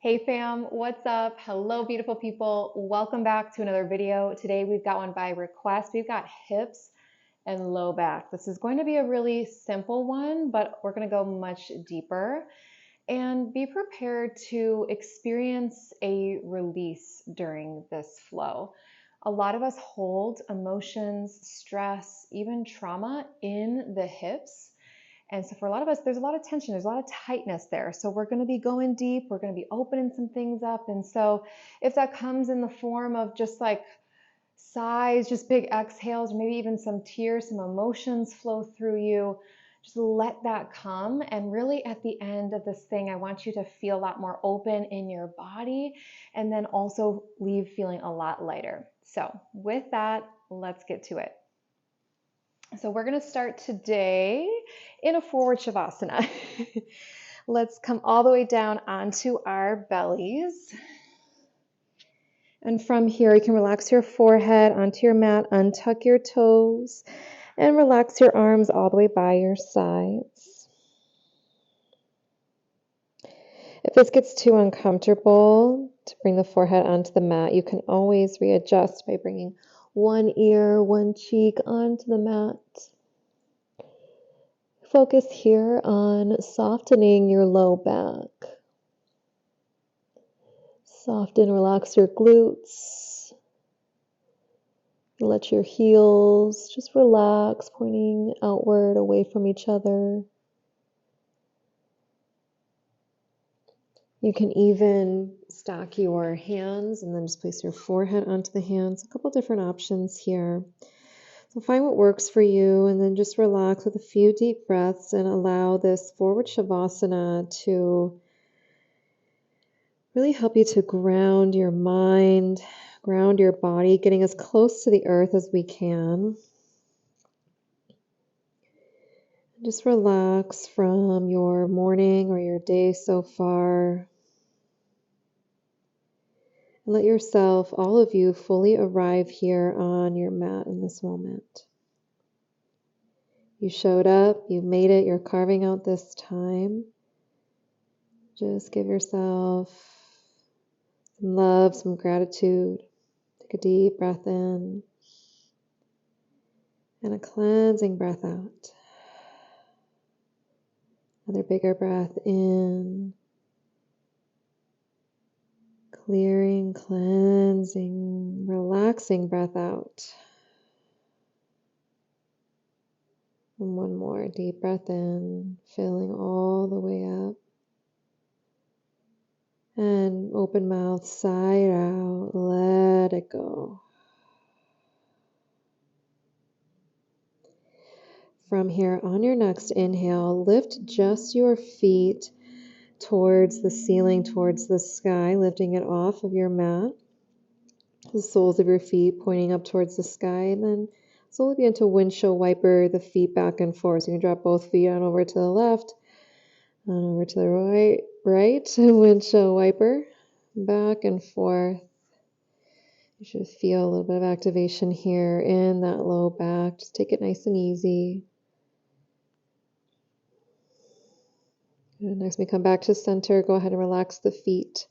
Hey fam, what's up? Hello, beautiful people. Welcome back to another video. Today we've got one by request. We've got hips and low back. This is going to be a really simple one, but we're going to go much deeper and be prepared to experience a release during this flow. A lot of us hold emotions, stress, even trauma in the hips. And so for a lot of us, there's a lot of tension, there's a lot of tightness there. So we're going to be going deep, we're going to be opening some things up. And so if that comes in the form of just like sighs, just big exhales, or maybe even some tears, some emotions flow through you, just let that come. And really at the end of this thing, I want you to feel a lot more open in your body and then also leave feeling a lot lighter. So with that, let's get to it. So we're going to start today in a forward shavasana. Let's come all the way down onto our bellies. And from here, you can relax your forehead onto your mat, untuck your toes, and relax your arms all the way by your sides. If this gets too uncomfortable to bring the forehead onto the mat, you can always readjust by bringing one ear, one cheek onto the mat. Focus here on softening your low back. Soften, relax your glutes. Let your heels just relax, pointing outward away from each other. You can even stack your hands and then just place your forehead onto the hands. A couple different options here. So find what works for you and then just relax with a few deep breaths and allow this forward shavasana to really help you to ground your mind, ground your body, getting as close to the earth as we can. Just relax from your morning or your day so far. And let yourself, all of you, fully arrive here on your mat in this moment. You showed up, you made it, you're carving out this time. Just give yourself some love, some gratitude. Take a deep breath in and a cleansing breath out. Another bigger breath in. Clearing, cleansing, relaxing breath out. And one more deep breath in, filling all the way up. And open mouth, sigh out, let it go. From here, on your next inhale, lift just your feet towards the ceiling, towards the sky, lifting it off of your mat. The soles of your feet pointing up towards the sky, and then slowly begin to windshield wiper the feet back and forth. So you can drop both feet on over to the left, on over to the right, windshield wiper, back and forth. You should feel a little bit of activation here in that low back. Just take it nice and easy. And next, we come back to center. Go ahead and relax the feet,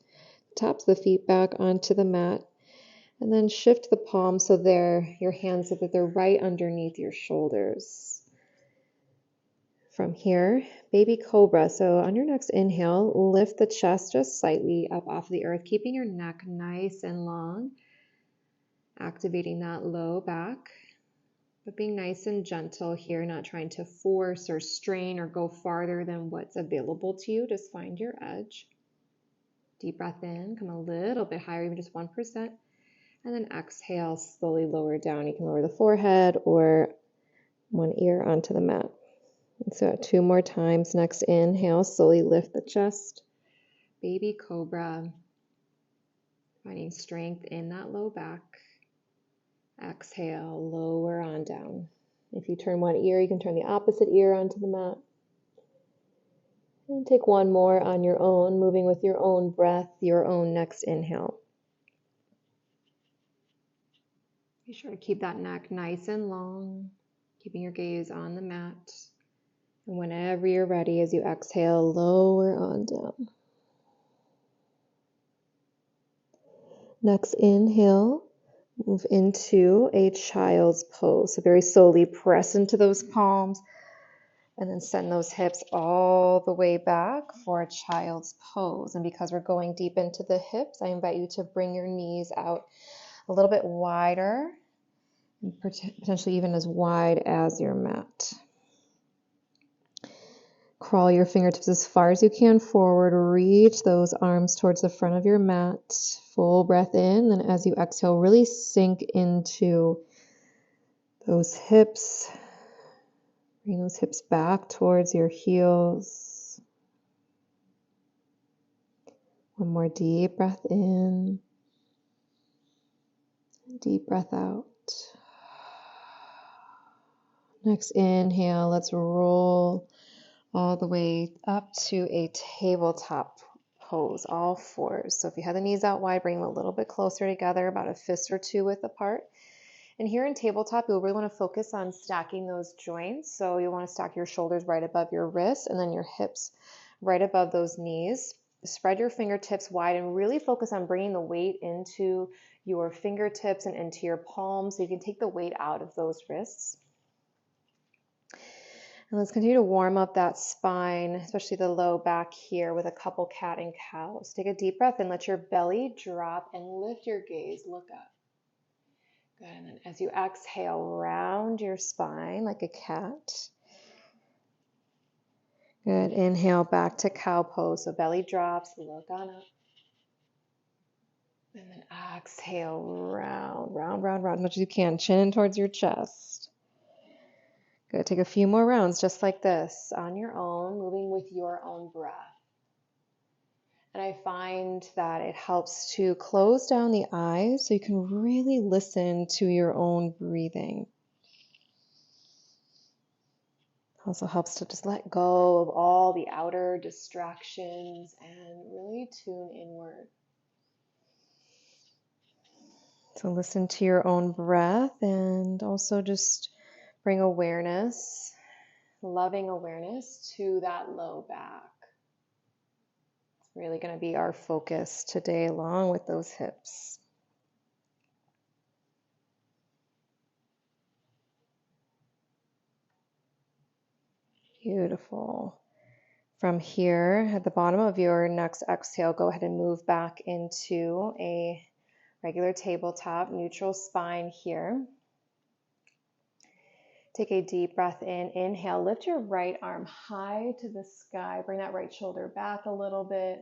tops of the feet back onto the mat. And then shift the palms so your hands so that they're right underneath your shoulders. From here, baby cobra. So on your next inhale, lift the chest just slightly up off the earth, keeping your neck nice and long, activating that low back, but being nice and gentle here, not trying to force or strain or go farther than what's available to you. Just find your edge. Deep breath in, come a little bit higher, even just 1%. And then exhale, slowly lower down. You can lower the forehead or one ear onto the mat. And so 2 more times. Next inhale, slowly lift the chest. Baby cobra. Finding strength in that low back. Exhale, lower on down. If you turn one ear, you can turn the opposite ear onto the mat. And take one more on your own, moving with your own breath, your own next inhale. Be sure to keep that neck nice and long, keeping your gaze on the mat. And whenever you're ready, as you exhale, lower on down. Next inhale, move into a child's pose. So very slowly press into those palms and then send those hips all the way back for a child's pose. And because we're going deep into the hips, I invite you to bring your knees out a little bit wider, and potentially even as wide as your mat. Crawl your fingertips as far as you can forward. Reach those arms towards the front of your mat. Full breath in. Then as you exhale, really sink into those hips. Bring those hips back towards your heels. One more deep breath in. Deep breath out. Next inhale, let's roll all the way up to a tabletop pose, all fours. So if you have the knees out wide, bring them a little bit closer together, about a fist or two width apart. And here in tabletop, you'll really want to focus on stacking those joints. So you'll want to stack your shoulders right above your wrists and then your hips right above those knees. Spread your fingertips wide and really focus on bringing the weight into your fingertips and into your palms so you can take the weight out of those wrists. And let's continue to warm up that spine, especially the low back here with a couple cat and cows. Take a deep breath and let your belly drop and lift your gaze. Look up. Good. And then as you exhale, round your spine like a cat. Good. Inhale back to cow pose. So belly drops, look on up. And then exhale, round as much as you can. Chin in towards your chest. Good. Take a few more rounds just like this on your own, moving with your own breath. And I find that it helps to close down the eyes so you can really listen to your own breathing. Also helps to just let go of all the outer distractions and really tune inward. So listen to your own breath and also just bring awareness, loving awareness to that low back. It's really going to be our focus today along with those hips. Beautiful. From here, at the bottom of your next exhale, go ahead and move back into a regular tabletop, neutral spine here. Take a deep breath in. Inhale, lift your right arm high to the sky. Bring that right shoulder back a little bit.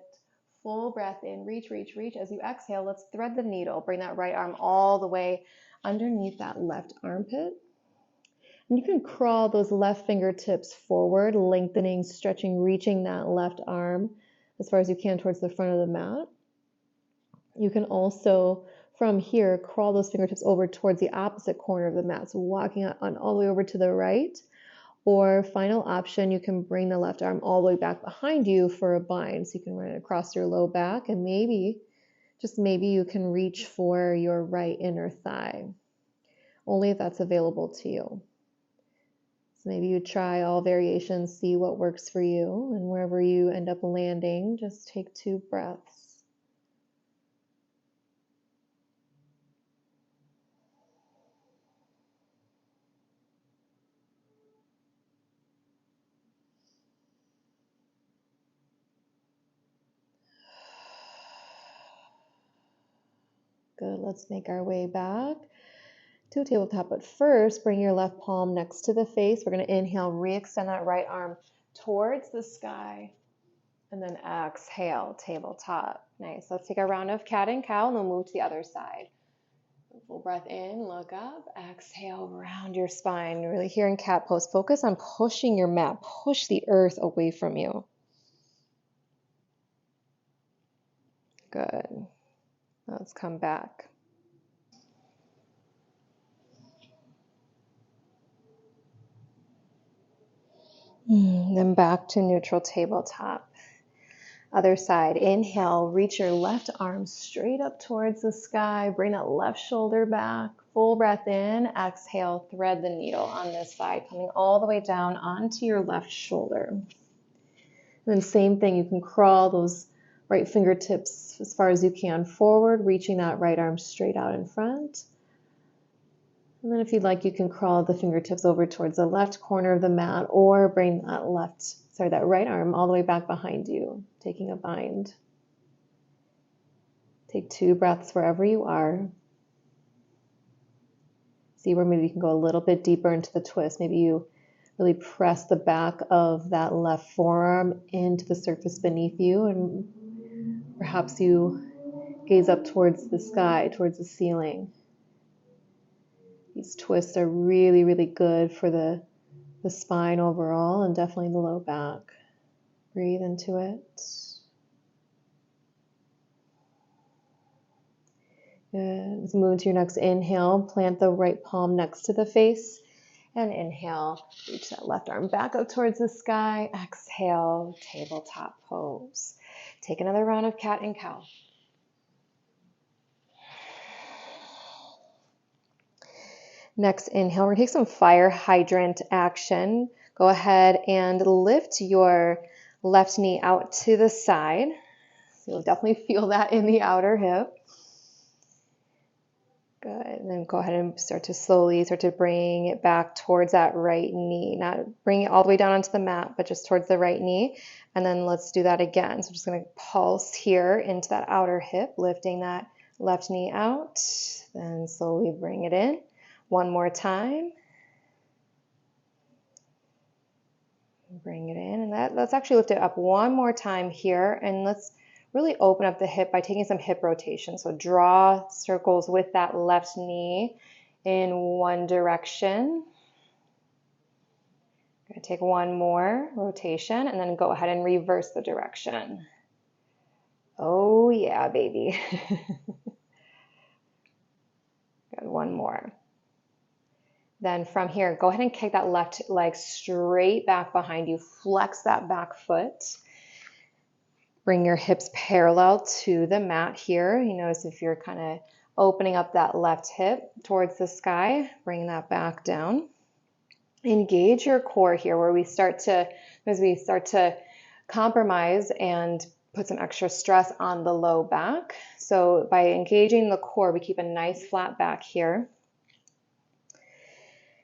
Full breath in. Reach, reach, reach. As you exhale, let's thread the needle. Bring that right arm all the way underneath that left armpit. And you can crawl those left fingertips forward, lengthening, stretching, reaching that left arm as far as you can towards the front of the mat. You can also, from here, crawl those fingertips over towards the opposite corner of the mat. So walking on all the way over to the right. Or final option, you can bring the left arm all the way back behind you for a bind. So you can run it across your low back and maybe, just maybe, you can reach for your right inner thigh. Only if that's available to you. So maybe you try all variations, see what works for you, and wherever you end up landing, just take 2 breaths. Good, let's make our way back to a tabletop, but first bring your left palm next to the face. We're going to inhale, re-extend that right arm towards the sky, and then exhale, tabletop. Nice. Let's take a round of cat and cow, and then move to the other side. Full breath in, look up, exhale, round your spine. Really here in cat pose, focus on pushing your mat, push the earth away from you. Good. Let's come back. Then back to neutral tabletop. Other side, inhale, reach your left arm straight up towards the sky. Bring that left shoulder back. Full breath in, exhale, thread the needle on this side, coming all the way down onto your left shoulder. And then same thing, you can crawl those right fingertips as far as you can forward, reaching that right arm straight out in front. And then if you'd like, you can crawl the fingertips over towards the left corner of the mat or bring that right arm all the way back behind you, taking a bind. Take 2 breaths wherever you are. See where maybe you can go a little bit deeper into the twist. Maybe you really press the back of that left forearm into the surface beneath you, and perhaps you gaze up towards the sky, towards the ceiling. These twists are really, really good for the spine overall and definitely the low back. Breathe into it. Good. Let's move to your next inhale. Plant the right palm next to the face. And inhale, reach that left arm back up towards the sky. Exhale, tabletop pose. Take another round of cat and cow. Next inhale, we're going to take some fire hydrant action. Go ahead and lift your left knee out to the side. So you'll definitely feel that in the outer hip. Good. And then go ahead and start to bring it back towards that right knee. Not bring it all the way down onto the mat, but just towards the right knee. And then let's do that again. So I'm just going to pulse here into that outer hip, lifting that left knee out. Then slowly bring it in. One more time. Bring it in. And let's actually lift it up one more time here. And let's really open up the hip by taking some hip rotation. So draw circles with that left knee in one direction. Going to take one more rotation and then go ahead and reverse the direction. Oh yeah, baby. Good, one more. Then from here, go ahead and kick that left leg straight back behind you. Flex that back foot. Bring your hips parallel to the mat here. You notice if you're kind of opening up that left hip towards the sky, bring that back down. Engage your core here where as we start to compromise and put some extra stress on the low back. So by engaging the core, we keep a nice flat back here.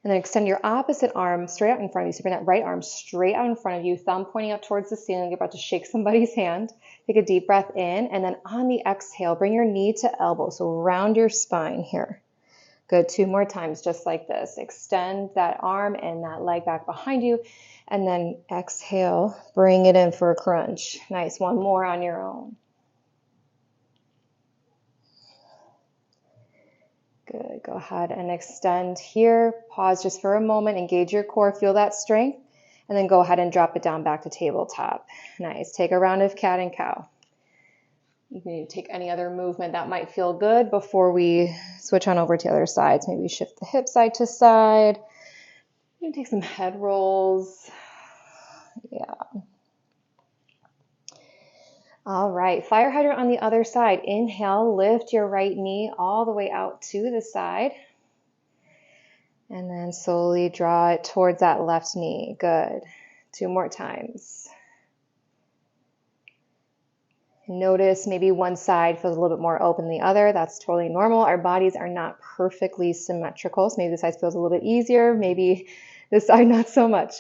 And then extend your opposite arm straight out in front of you. So bring that right arm straight out in front of you, thumb pointing up towards the ceiling. You're about to shake somebody's hand. Take a deep breath in, and then on the exhale, bring your knee to elbow. So round your spine here. Good, 2 more times, just like this. Extend that arm and that leg back behind you, and then exhale, bring it in for a crunch. Nice, one more on your own. Good, go ahead and extend here. Pause just for a moment, engage your core, feel that strength, and then go ahead and drop it down back to tabletop. Nice, take a round of cat and cow. You can take any other movement that might feel good before we switch on over to the other sides. Maybe shift the hip side to side. You can take some head rolls. Yeah. All right, fire hydrant on the other side. Inhale, lift your right knee all the way out to the side. And then slowly draw it towards that left knee. Good. 2 more times. Notice maybe one side feels a little bit more open than the other. That's totally normal. Our bodies are not perfectly symmetrical. So maybe this side feels a little bit easier. Maybe this side not so much.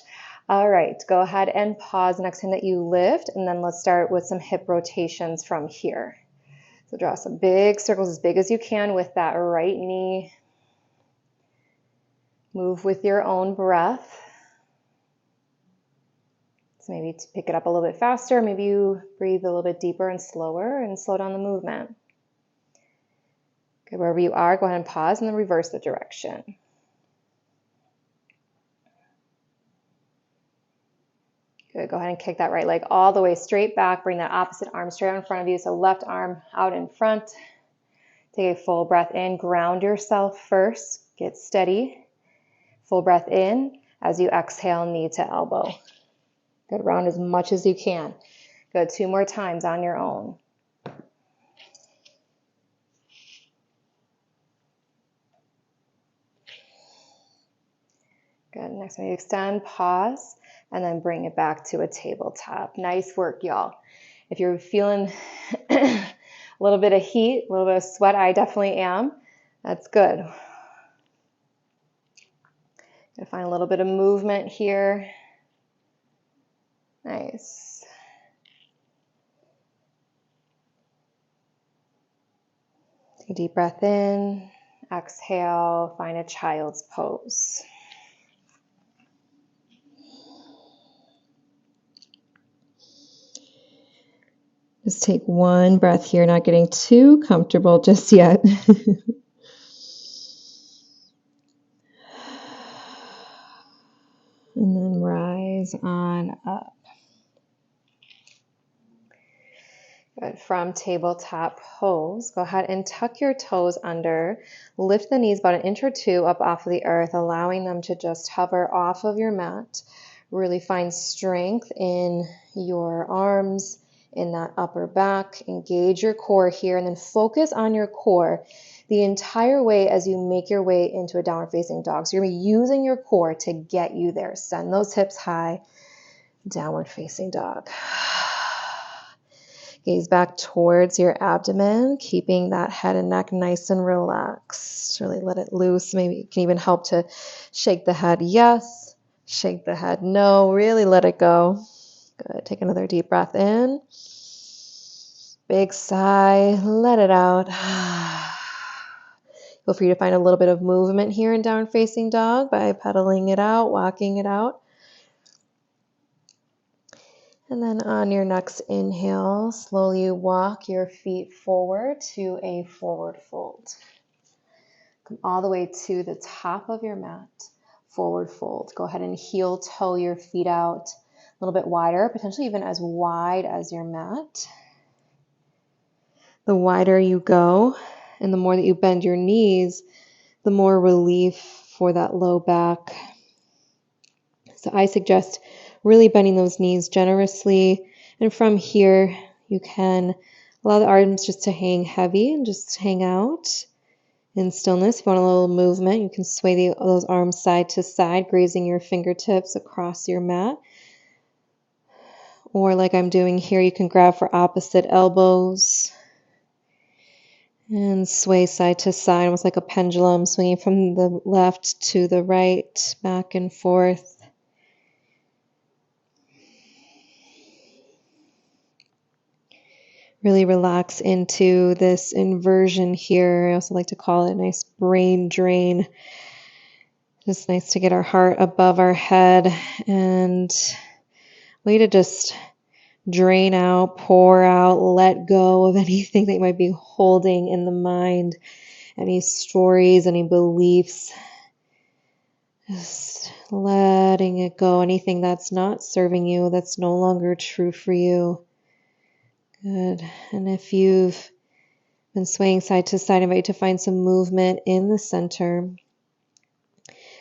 All right, go ahead and pause the next time that you lift, and then let's start with some hip rotations from here. So draw some big circles as big as you can with that right knee. Move with your own breath. So maybe to pick it up a little bit faster, maybe you breathe a little bit deeper and slower and slow down the movement. Okay, wherever you are, go ahead and pause and then reverse the direction. Good, go ahead and kick that right leg all the way straight back. Bring that opposite arm straight out in front of you. So left arm out in front. Take a full breath in. Ground yourself first. Get steady. Full breath in as you exhale, knee to elbow. Good, round as much as you can. Good, 2 more times on your own. Good, next time you extend, pause, and then bring it back to a tabletop. Nice work, y'all. If you're feeling a little bit of heat, a little bit of sweat, I definitely am. That's good. Gonna find a little bit of movement here. Nice. Take a deep breath in, exhale, find a child's pose. Just take one breath here, not getting too comfortable just yet. And then rise on up. Good. From tabletop pose, go ahead and tuck your toes under. Lift the knees about an inch or two up off of the earth, allowing them to just hover off of your mat. Really find strength in your arms, in that upper back. Engage your core here, and then focus on your core the entire way as you make your way into a downward facing dog. So you're going to be using your core to get you there. Send those hips high, downward facing dog. Gaze back towards your abdomen, keeping that head and neck nice and relaxed. Really let it loose. Maybe it can even help to shake the head yes, shake the head no. Really let it go. Good. Take another deep breath in. Big sigh. Let it out. Feel free to find a little bit of movement here in downward facing dog by pedaling it out, walking it out. And then on your next inhale, slowly walk your feet forward to a forward fold. Come all the way to the top of your mat, forward fold. Go ahead and heel toe your feet out a little bit wider, potentially even as wide as your mat. The wider you go and the more that you bend your knees, the more relief for that low back. So I suggest really bending those knees generously. And from here, you can allow the arms just to hang heavy and just hang out in stillness. If you want a little movement, you can sway those arms side to side, grazing your fingertips across your mat. Or like I'm doing here, you can grab for opposite elbows and sway side to side, almost like a pendulum, swinging from the left to the right, back and forth. Really relax into this inversion here. I also like to call it a nice brain drain. Just nice to get our heart above our head and way to just drain out, pour out, let go of anything that you might be holding in the mind, any stories, any beliefs. Just letting it go, anything that's not serving you, that's no longer true for you. Good. And if you've been swaying side to side, I invite you to find some movement in the center.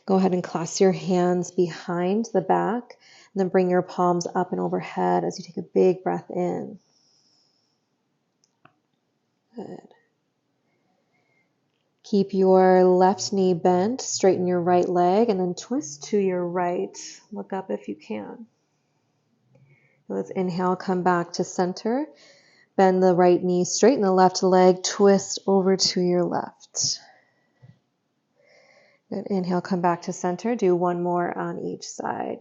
Go ahead and clasp your hands behind the back, and then bring your palms up and overhead as you take a big breath in. Good. Keep your left knee bent, straighten your right leg, and then twist to your right. Look up if you can. Let's inhale, come back to center. Bend the right knee, straighten the left leg, twist over to your left. Good. Inhale, come back to center. Do one more on each side.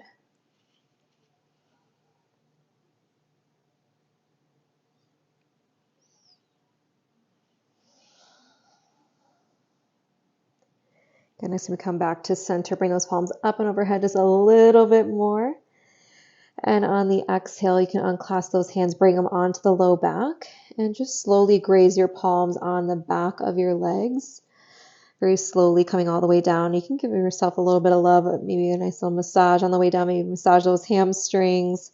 Good. Next, we come back to center. Bring those palms up and overhead just a little bit more. And on the exhale, you can unclasp those hands, bring them onto the low back, and just slowly graze your palms on the back of your legs. Very slowly coming all the way down. You can give yourself a little bit of love, maybe a nice little massage on the way down, maybe massage those hamstrings.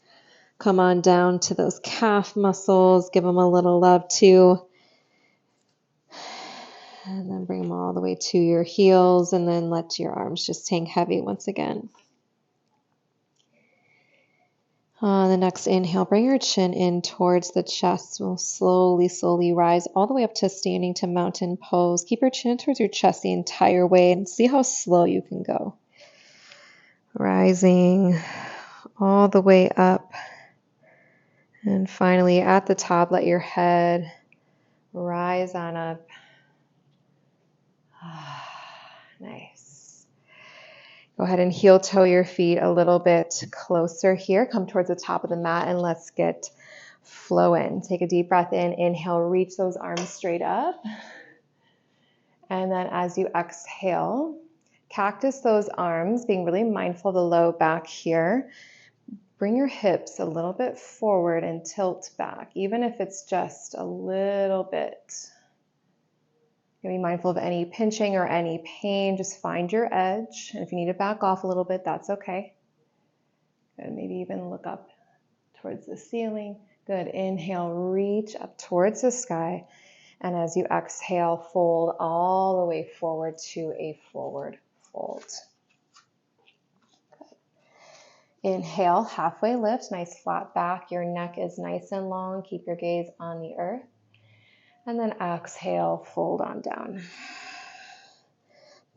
Come on down to those calf muscles, give them a little love too. And then bring them all the way to your heels, and then let your arms just hang heavy once again. On the next inhale, bring your chin in towards the chest. We'll slowly rise all the way up to standing to mountain pose. Keep your chin towards your chest the entire way and see how slow you can go. Rising all the way up And finally, at the top, let your head rise on up. Nice. Go ahead and heel toe your feet a little bit closer here. Come towards the top of the mat and let's get flowing. Take a deep breath in. Inhale, reach those arms straight up. And then as you exhale, cactus those arms, being really mindful of the low back here. Bring your hips a little bit forward and tilt back, even if it's just a little bit. Be mindful of any pinching or any pain. Just find your edge. And if you need to back off a little bit, that's okay. Good. Maybe even look up towards the ceiling. Good. Inhale, reach up towards the sky. And as you exhale, fold all the way forward to a forward fold. Good. Inhale, halfway lift, nice flat back. Your neck is nice and long. Keep your gaze on the earth. And then exhale, fold on down.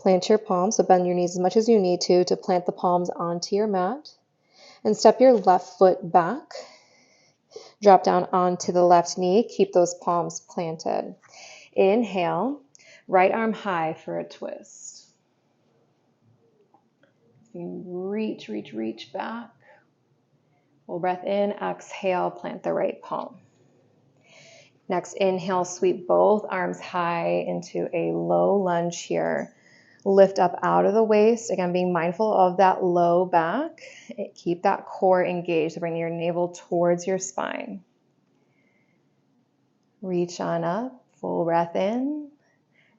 Plant your palms, so bend your knees as much as you need to plant the palms onto your mat. And step your left foot back. Drop down onto the left knee. Keep those palms planted. Inhale, right arm high for a twist. You reach back. Full breath in, exhale, plant the right palm. Next, inhale, sweep both arms high into a low lunge here. Lift up out of the waist. Again, being mindful of that low back. Keep that core engaged. So bring your navel towards your spine. Reach on up, full breath in.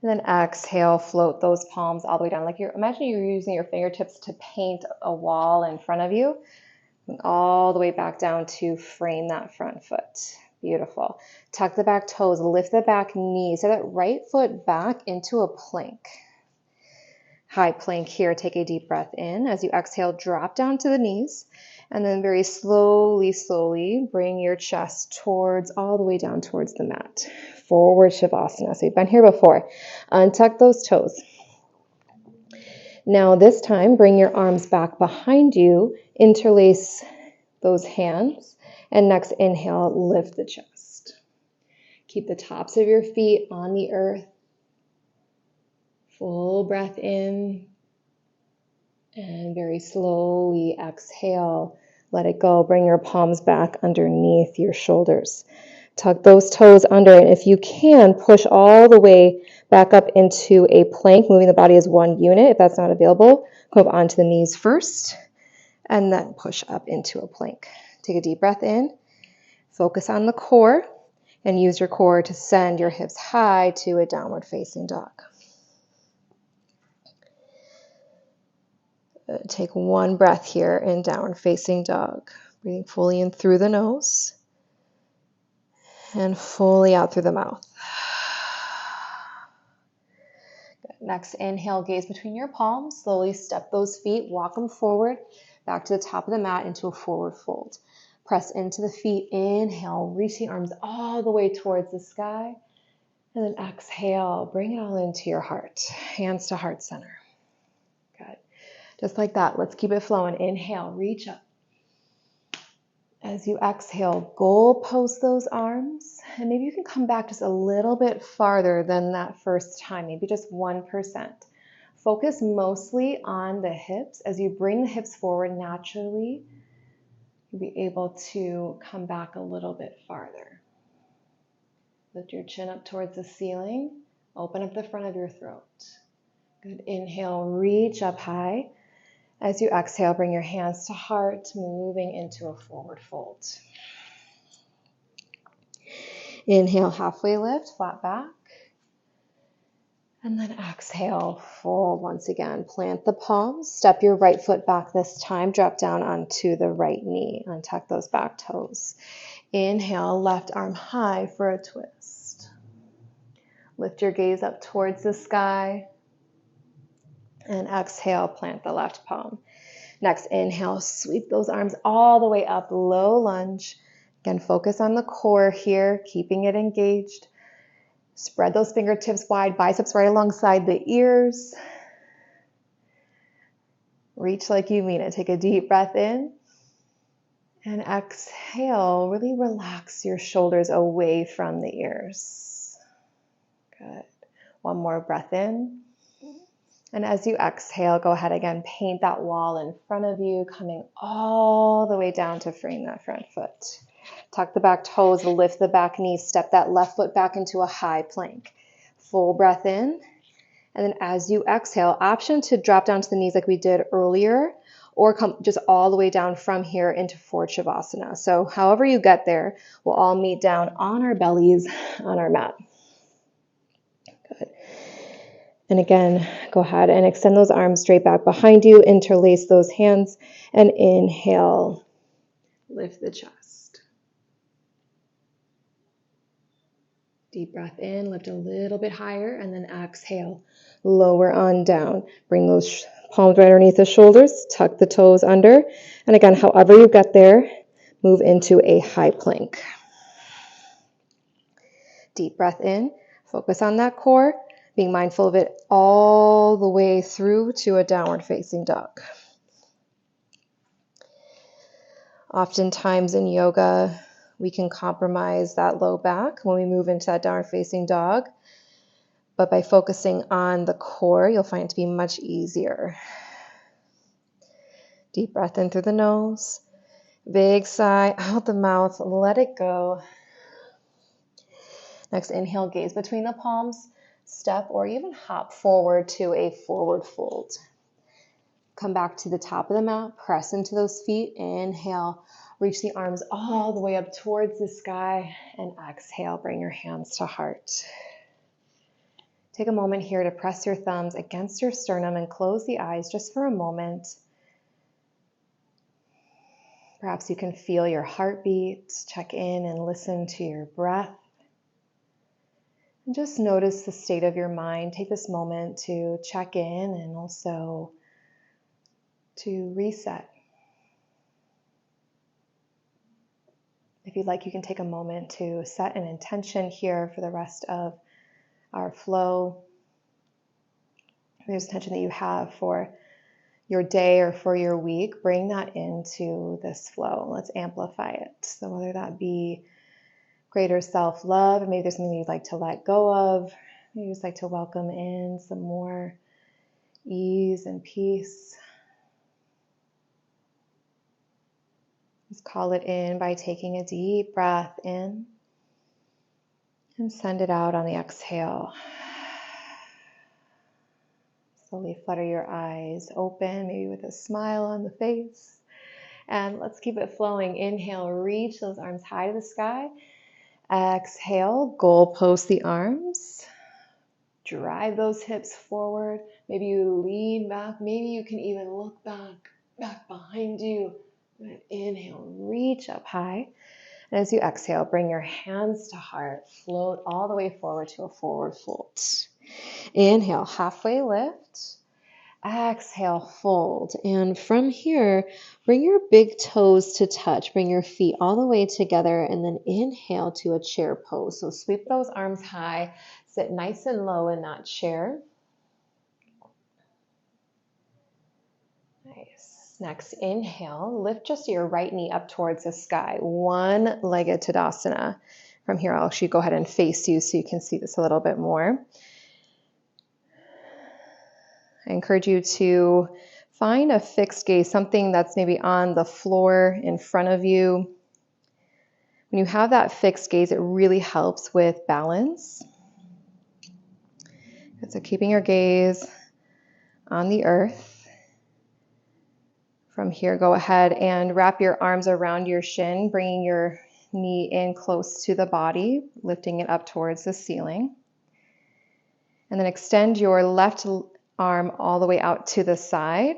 And then exhale, float those palms all the way down. Imagine you're using your fingertips to paint a wall in front of you. And all the way back down to frame that front foot. Beautiful. Tuck the back toes, lift the back knees. So that right foot back into a plank. High plank here. Take a deep breath in. As you exhale, drop down to the knees. And then very slowly bring your chest all the way down towards the mat. Forward Shavasana. So you've been here before. Untuck those toes. Now this time, bring your arms back behind you. Interlace those hands. And next, inhale, lift the chest. Keep the tops of your feet on the earth. Full breath in. And very slowly exhale. Let it go. Bring your palms back underneath your shoulders. Tuck those toes under, and if you can, push all the way back up into a plank, moving the body as one unit. If that's not available, come up onto the knees first, and then push up into a plank. Take a deep breath in. Focus on the core, and use your core to send your hips high to a downward facing dog. Take one breath here in downward facing dog. Breathing fully in through the nose and fully out through the mouth. Good. Next, inhale, gaze between your palms. Slowly step those feet, walk them forward, back to the top of the mat into a forward fold. Press into the feet. Inhale, reach the arms all the way towards the sky. And then exhale, bring it all into your heart. Hands to heart center. Good. Just like that. Let's keep it flowing. Inhale, reach up. As you exhale, goalpost those arms. And maybe you can come back just a little bit farther than that first time, maybe just 1%. Focus mostly on the hips. As you bring the hips forward naturally, you'll be able to come back a little bit farther. Lift your chin up towards the ceiling. Open up the front of your throat. Good. Inhale, reach up high. As you exhale, bring your hands to heart, moving into a forward fold. Inhale, halfway lift, flat back. And then exhale, fold once again. Plant the palms, step your right foot back this time, drop down onto the right knee, untuck those back toes. Inhale, left arm high for a twist. Lift your gaze up towards the sky. And exhale, plant the left palm. Next, inhale, sweep those arms all the way up, low lunge. Again, focus on the core here, keeping it engaged. Spread those fingertips wide, biceps right alongside the ears. Reach like you mean it. Take a deep breath in. And exhale, really relax your shoulders away from the ears. Good. One more breath in. And as you exhale, go ahead again, paint that wall in front of you, coming all the way down to frame that front foot. Tuck the back toes, lift the back knee, step that left foot back into a high plank. Full breath in. And then as you exhale, option to drop down to the knees like we did earlier, or come just all the way down from here into forward Shavasana. So however you get there, we'll all meet down on our bellies on our mat. Good. And again, go ahead and extend those arms straight back behind you, interlace those hands, and inhale, lift the chest. Deep breath in, lift a little bit higher, and then exhale, lower on down. Bring those palms right underneath the shoulders, tuck the toes under, and again, however you get there, move into a high plank. Deep breath in, focus on that core, being mindful of it all the way through to a downward facing dog. Oftentimes in yoga, we can compromise that low back when we move into that downward facing dog. But by focusing on the core, you'll find it to be much easier. Deep breath in through the nose. Big sigh out the mouth. Let it go. Next, inhale, gaze between the palms. Step or even hop forward to a forward fold. Come back to the top of the mat. Press into those feet. Inhale. Reach the arms all the way up towards the sky. And exhale. Bring your hands to heart. Take a moment here to press your thumbs against your sternum and close the eyes just for a moment. Perhaps you can feel your heartbeat. Check in and listen to your breath. And just notice the state of your mind. Take this moment to check in and also to reset. If you'd like, you can take a moment to set an intention here for the rest of our flow. There's intention that you have for your day or for your week. Bring that into this flow. Let's amplify it. So whether that be greater self-love, or maybe there's something you'd like to let go of, maybe you just like to welcome in some more ease and peace. Just call it in by taking a deep breath in and send it out on the exhale. Slowly flutter your eyes open, maybe with a smile on the face. And let's keep it flowing. Inhale, reach those arms high to the sky. Exhale, goalpost the arms. Drive those hips forward. Maybe you lean back. Maybe you can even look back behind you. Good. Inhale, reach up high. And as you exhale, bring your hands to heart. Float all the way forward to a forward fold. Inhale, halfway lift. Exhale, fold. And from here, bring your big toes to touch. Bring your feet all the way together and then inhale to a chair pose. So sweep those arms high. Sit nice and low in that chair. Nice. Next, inhale. Lift just your right knee up towards the sky. One-legged Tadasana. From here, I'll actually go ahead and face you so you can see this a little bit more. I encourage you to find a fixed gaze, something that's maybe on the floor in front of you. When you have that fixed gaze, it really helps with balance. So keeping your gaze on the earth. From here, go ahead and wrap your arms around your shin, bringing your knee in close to the body, lifting it up towards the ceiling. And then extend your left arm all the way out to the side,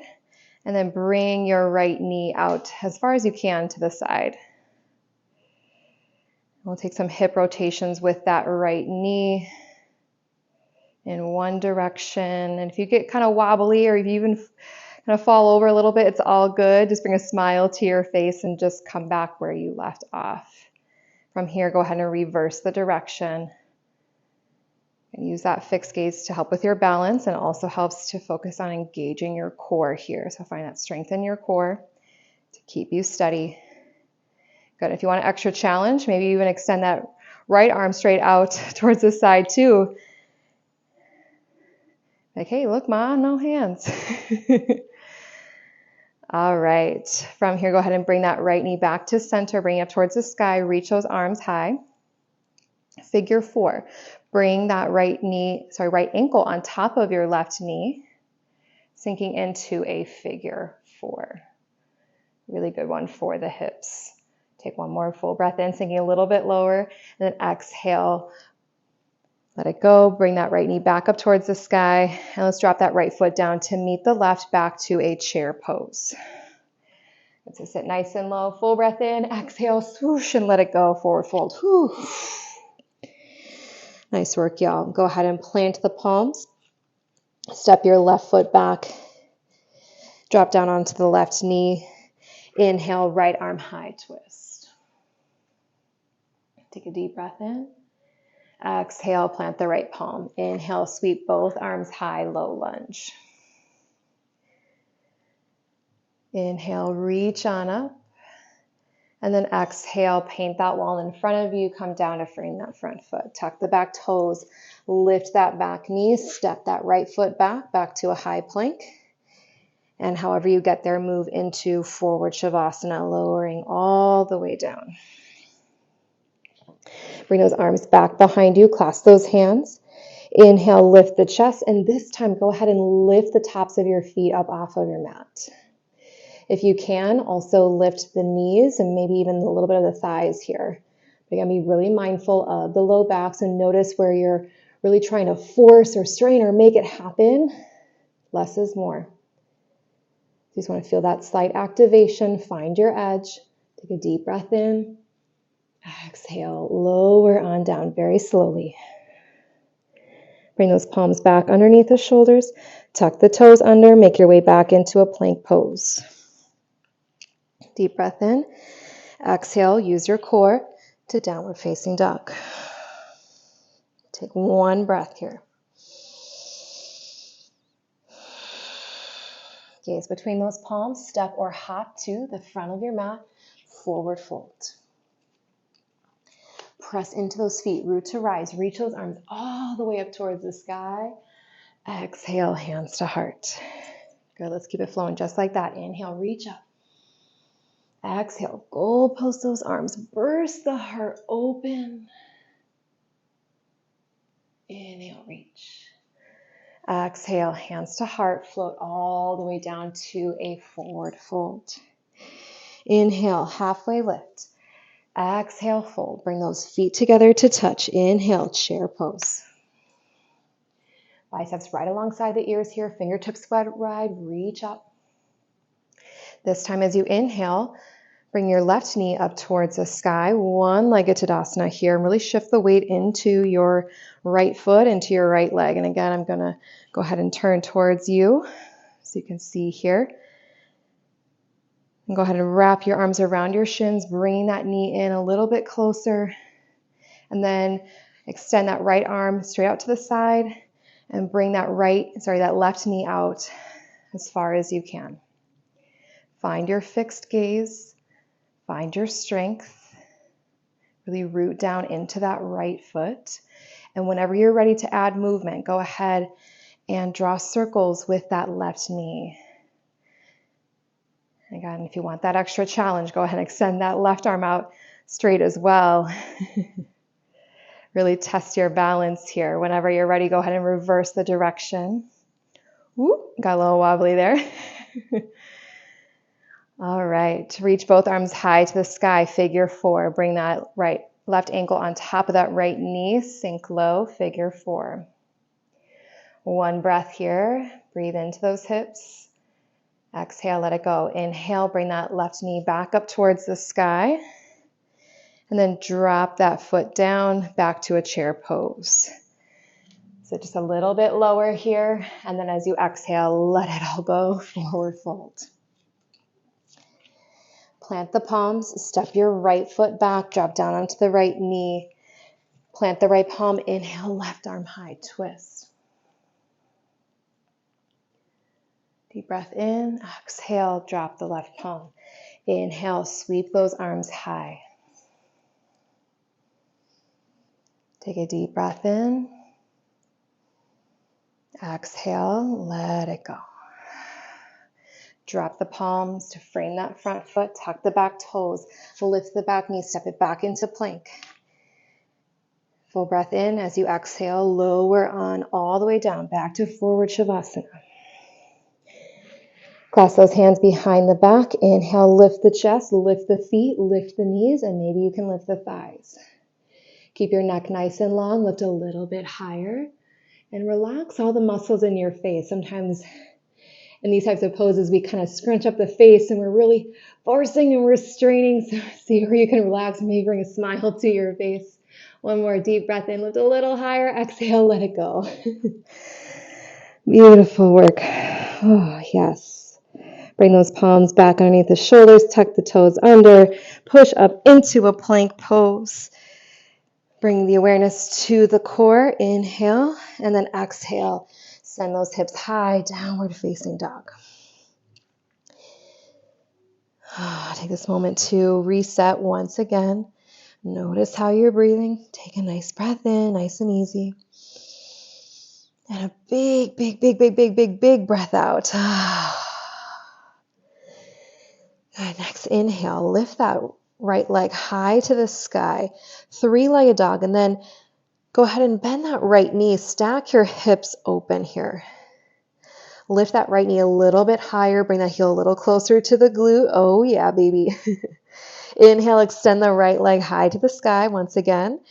and then bring your right knee out as far as you can to the side. We'll take some hip rotations with that right knee in one direction. And if you get kind of wobbly or if you even kind of fall over a little bit, it's all good. Just bring a smile to your face and just come back where you left off. From here, go ahead and reverse the direction. And use that fixed gaze to help with your balance, and also helps to focus on engaging your core here. So find that strength in your core to keep you steady. Good. If you want an extra challenge, maybe even extend that right arm straight out towards the side too. Like, hey, look, Ma, no hands. All right. From here, go ahead and bring that right knee back to center. Bring it up towards the sky. Reach those arms high. Figure 4. Bring that right ankle on top of your left knee, sinking into a figure 4. Really good one for the hips. Take one more full breath in, sinking a little bit lower, and then exhale. Let it go. Bring that right knee back up towards the sky, and let's drop that right foot down to meet the left, back to a chair pose. So sit nice and low. Full breath in. Exhale, swoosh, and let it go. Forward fold. Whew. Nice work, y'all. Go ahead and plant the palms. Step your left foot back. Drop down onto the left knee. Inhale, right arm high twist. Take a deep breath in. Exhale, plant the right palm. Inhale, sweep both arms high, low lunge. Inhale, reach on up. And then exhale, paint that wall in front of you. Come down to frame that front foot. Tuck the back toes. Lift that back knee. Step that right foot back to a high plank. And however you get there, move into forward shavasana, lowering all the way down. Bring those arms back behind you. Clasp those hands. Inhale, lift the chest. And this time, go ahead and lift the tops of your feet up off of your mat. If you can, also lift the knees and maybe even a little bit of the thighs here. You're going to be really mindful of the low backs and notice where you're really trying to force or strain or make it happen. Less is more. You just want to feel that slight activation. Find your edge. Take a deep breath in. Exhale, lower on down very slowly. Bring those palms back underneath the shoulders. Tuck the toes under. Make your way back into a plank pose. Deep breath in. Exhale, use your core to downward facing dog. Take one breath here. Gaze between those palms. Step or hop to the front of your mat. Forward fold. Press into those feet. Root to rise. Reach those arms all the way up towards the sky. Exhale, hands to heart. Good. Let's keep it flowing just like that. Inhale, reach up. Exhale, goal post those arms. Burst the heart open. Inhale, reach. Exhale, hands to heart. Float all the way down to a forward fold. Inhale, halfway lift. Exhale, fold. Bring those feet together to touch. Inhale, chair pose. Biceps right alongside the ears here. Fingertips wide. Reach up. This time as you inhale, bring your left knee up towards the sky. One-legged Tadasana here. And really shift the weight into your right foot, into your right leg. And again, I'm going to go ahead and turn towards you so you can see here. And go ahead and wrap your arms around your shins, bringing that knee in a little bit closer. And then extend that right arm straight out to the side and bring that left knee out as far as you can. Find your fixed gaze. Find your strength. Really root down into that right foot. And whenever you're ready to add movement, go ahead and draw circles with that left knee. Again, if you want that extra challenge, go ahead and extend that left arm out straight as well. Really test your balance here. Whenever you're ready, go ahead and reverse the direction. Woo, got a little wobbly there. All right, reach both arms high to the sky, figure 4. Bring that left ankle on top of that right knee, sink low, figure 4. One breath here, breathe into those hips. Exhale, let it go. Inhale, bring that left knee back up towards the sky. And then drop that foot down back to a chair pose. So just a little bit lower here. And then as you exhale, let it all go, forward fold. Plant the palms, step your right foot back, drop down onto the right knee. Plant the right palm, inhale, left arm high, twist. Deep breath in, exhale, drop the left palm. Inhale, sweep those arms high. Take a deep breath in. Exhale, let it go. Drop the palms to frame that front foot, tuck the back toes, lift the back knee, step it back into plank. Full breath in. As you exhale, lower on all the way down, back to forward Shavasana. Clasp those hands behind the back. Inhale, lift the chest, lift the feet, lift the knees, and maybe you can lift the thighs. Keep your neck nice and long, lift a little bit higher, and relax all the muscles in your face. Sometimes in these types of poses, we kind of scrunch up the face and we're really forcing and restraining. So see where you can relax, maybe bring a smile to your face. One more deep breath in, lift a little higher, exhale, let it go. Beautiful work. Oh, yes. Bring those palms back underneath the shoulders, tuck the toes under, push up into a plank pose. Bring the awareness to the core, inhale, and then exhale. Send those hips high, downward facing dog. Take this moment to reset once again. Notice how you're breathing. Take a nice breath in, nice and easy. And a big, big, big, big, big, big, big breath out. Good. Next inhale, lift that right leg high to the sky. Three-legged dog. And then go ahead and bend that right knee. Stack your hips open here. Lift that right knee a little bit higher. Bring that heel a little closer to the glute. Oh yeah, baby. Inhale, extend the right leg high to the sky once again.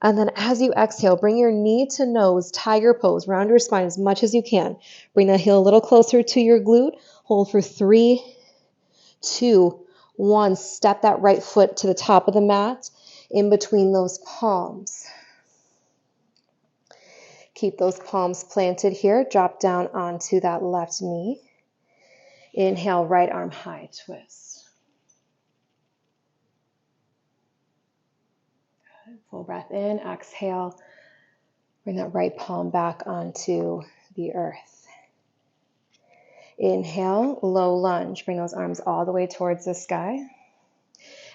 And then as you exhale, bring your knee to nose, tiger pose. Round your spine as much as you can. Bring that heel a little closer to your glute. Hold for 3, 2, 1. Step that right foot to the top of the mat in between those palms. Keep those palms planted here. Drop down onto that left knee. Inhale, right arm high, twist. Full breath in, exhale. Bring that right palm back onto the earth. Inhale, low lunge. Bring those arms all the way towards the sky.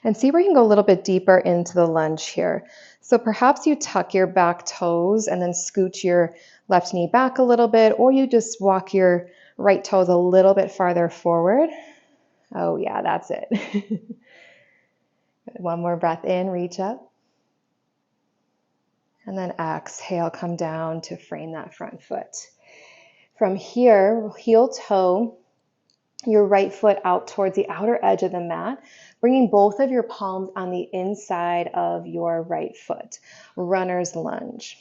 And see where you can go a little bit deeper into the lunge here. So perhaps you tuck your back toes and then scoot your left knee back a little bit, or you just walk your right toes a little bit farther forward. Oh yeah, that's it. One more breath in, reach up. And then exhale, come down to frame that front foot. From here, heel toe, your right foot out towards the outer edge of the mat, bringing both of your palms on the inside of your right foot. Runner's lunge.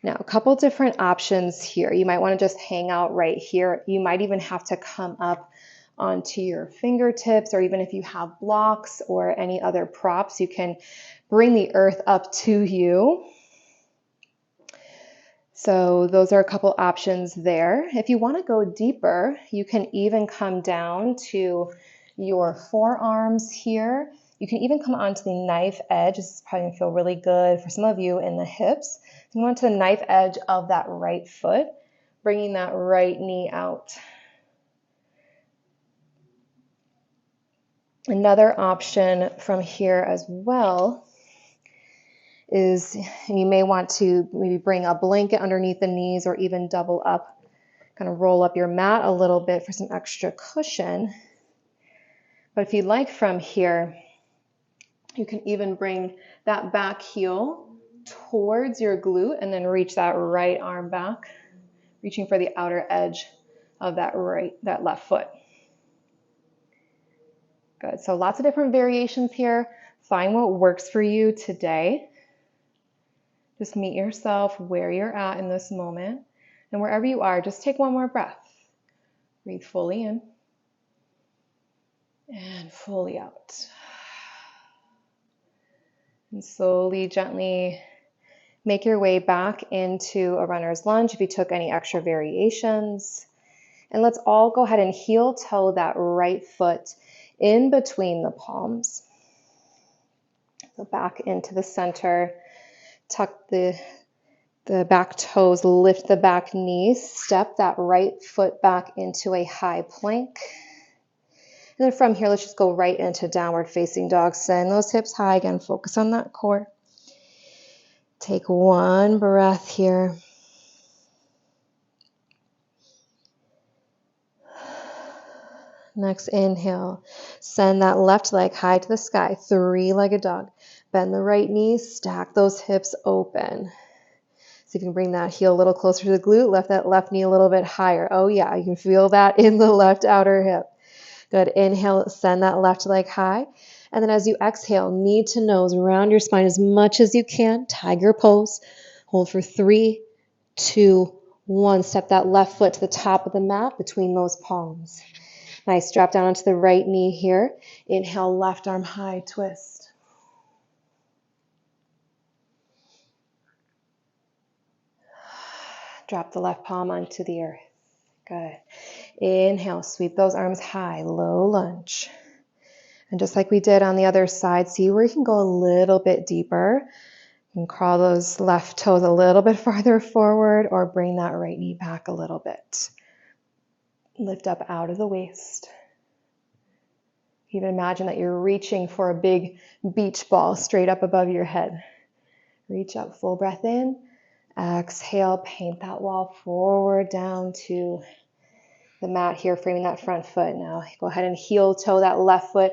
Now, a couple different options here. You might want to just hang out right here. You might even have to come up onto your fingertips, or even if you have blocks or any other props, you can bring the earth up to you. So those are a couple options there. If you want to go deeper, you can even come down to your forearms here. You can even come onto the knife edge. This is probably going to feel really good for some of you in the hips. So come onto the knife edge of that right foot, bringing that right knee out. Another option from here as well is, and you may want to maybe bring a blanket underneath the knees or even double up, kind of roll up your mat a little bit for some extra cushion. But if you'd like from here, you can even bring that back heel towards your glute and then reach that right arm back, reaching for the outer edge of that left foot. Good. So lots of different variations here. Find what works for you today. Just meet yourself where you're at in this moment. And wherever you are, just take one more breath. Breathe fully in and fully out. And slowly, gently make your way back into a runner's lunge if you took any extra variations. And let's all go ahead and heel toe that right foot in between the palms. So back into the center. Tuck the back toes, lift the back knees, step that right foot back into a high plank. And then from here, let's just go right into downward facing dog. Send those hips high again. Focus on that core. Take one breath here. Next inhale, send that left leg high to the sky, three-legged dog. Bend the right knee, stack those hips open. See if you can bring that heel a little closer to the glute, lift that left knee a little bit higher. Oh yeah, you can feel that in the left outer hip. Good, inhale, send that left leg high. And then as you exhale, knee to nose, round your spine as much as you can, tiger pose. Hold for 3, 2, 1. Step that left foot to the top of the mat between those palms. Nice, drop down onto the right knee here. Inhale, left arm high, twist. Drop the left palm onto the earth. Good. Inhale, sweep those arms high, low lunge. And just like we did on the other side, see where you can go a little bit deeper. You can crawl those left toes a little bit farther forward or bring that right knee back a little bit. Lift up out of the waist. Even imagine that you're reaching for a big beach ball straight up above your head. Reach up, full breath in. Exhale, paint that wall forward down to the mat here, framing that front foot. Now go ahead and heel toe that left foot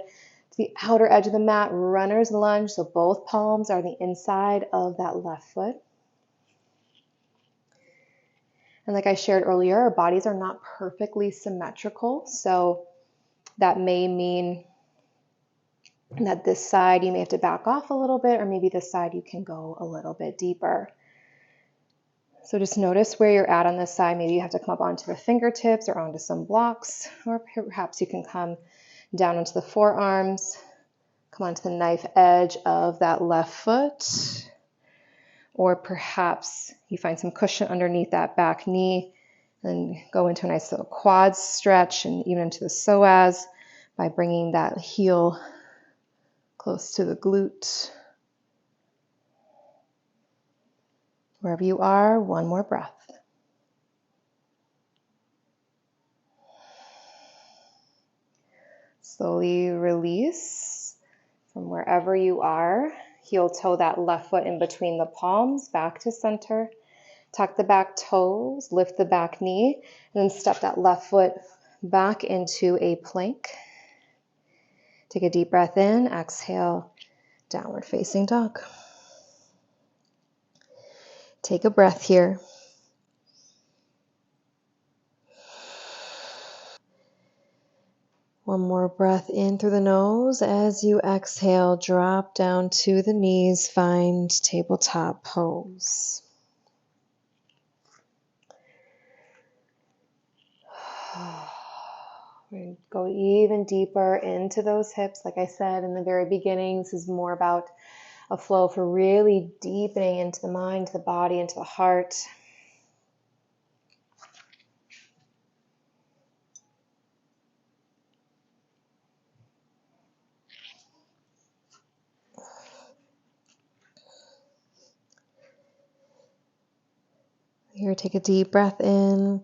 to the outer edge of the mat, runner's lunge. So both palms are the inside of that left foot. And like I shared earlier, our bodies are not perfectly symmetrical. So that may mean that this side you may have to back off a little bit, or maybe this side you can go a little bit deeper. So just notice where you're at on this side. Maybe you have to come up onto the fingertips or onto some blocks, or perhaps you can come down into the forearms, come onto the knife edge of that left foot, or perhaps you find some cushion underneath that back knee and go into a nice little quad stretch and even into the psoas by bringing that heel close to the glute. Wherever you are, one more breath. Slowly release from wherever you are. Heel toe that left foot in between the palms, back to center. Tuck the back toes, lift the back knee, and then step that left foot back into a plank. Take a deep breath in, exhale, downward facing dog. Take a breath here. One more breath in through the nose. As you exhale, drop down to the knees, find tabletop pose. We're going to go even deeper into those hips. Like I said in the very beginning, this is more about a flow for really deepening into the mind, to the body, into the heart. Here, take a deep breath in.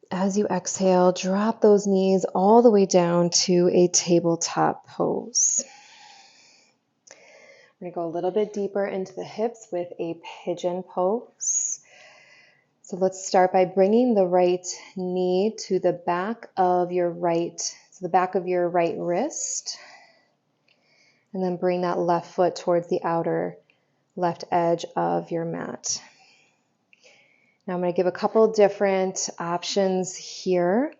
As you exhale, drop those knees all the way down to a tabletop pose. We're going to go a little bit deeper into the hips with a pigeon pose. So let's start by bringing the right knee to the back of your right wrist. And then bring that left foot towards the outer left edge of your mat. Now I'm going to give a couple different options here.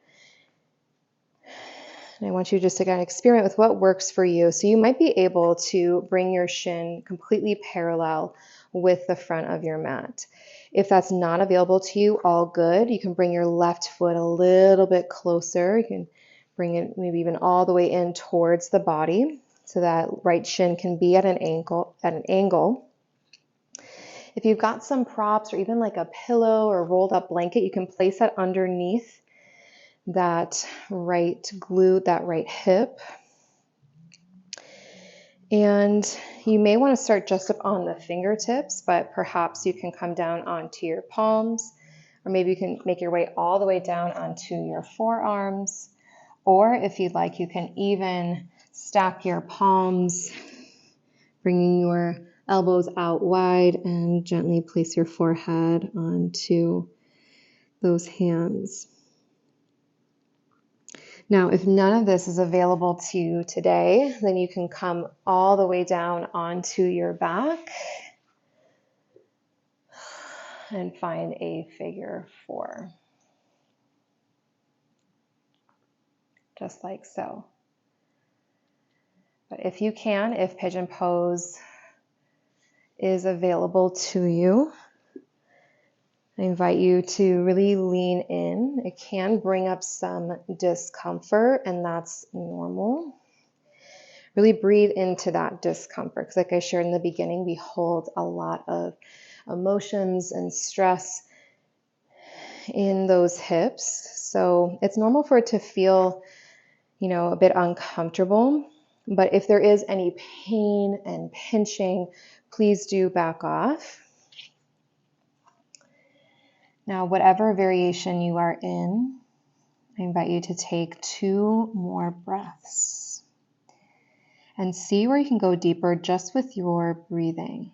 And I want you just to kind of experiment with what works for you. So you might be able to bring your shin completely parallel with the front of your mat. If that's not available to you, all good. You can bring your left foot a little bit closer. You can bring it maybe even all the way in towards the body so that right shin can be at an angle. If you've got some props or even like a pillow or a rolled up blanket, you can place that underneath that right glute, that right hip. And you may want to start just up on the fingertips, but perhaps you can come down onto your palms, or maybe you can make your way all the way down onto your forearms, Or if you'd like, you can even stack your palms, bringing your elbows out wide, and gently place your forehead onto those hands. Now, if none of this is available to you today, then you can come all the way down onto your back and find a figure 4. Just like so. But if you can, if pigeon pose is available to you, I invite you to really lean in. It can bring up some discomfort, and that's normal. Really breathe into that discomfort, because like I shared in the beginning, we hold a lot of emotions and stress in those hips. So it's normal for it to feel, a bit uncomfortable. But if there is any pain and pinching, please do back off. Now, whatever variation you are in, I invite you to take 2 more breaths and see where you can go deeper just with your breathing.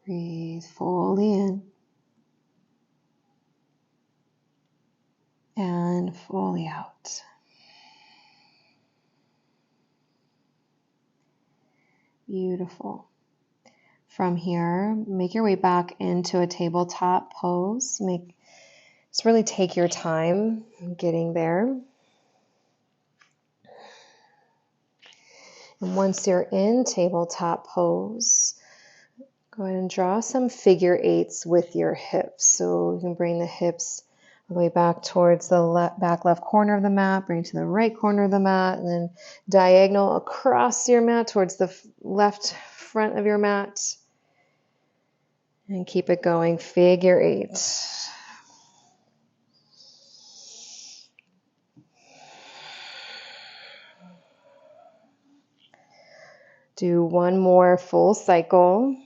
Breathe fully in and fully out. Beautiful. From here, make your way back into a tabletop pose. Just really take your time getting there. And once you're in tabletop pose, go ahead and draw some figure 8s with your hips. So you can bring the hips all the way back towards the back left corner of the mat, bring it to the right corner of the mat, and then diagonal across your mat towards the left front of your mat. And keep it going, figure 8. Do one more full cycle.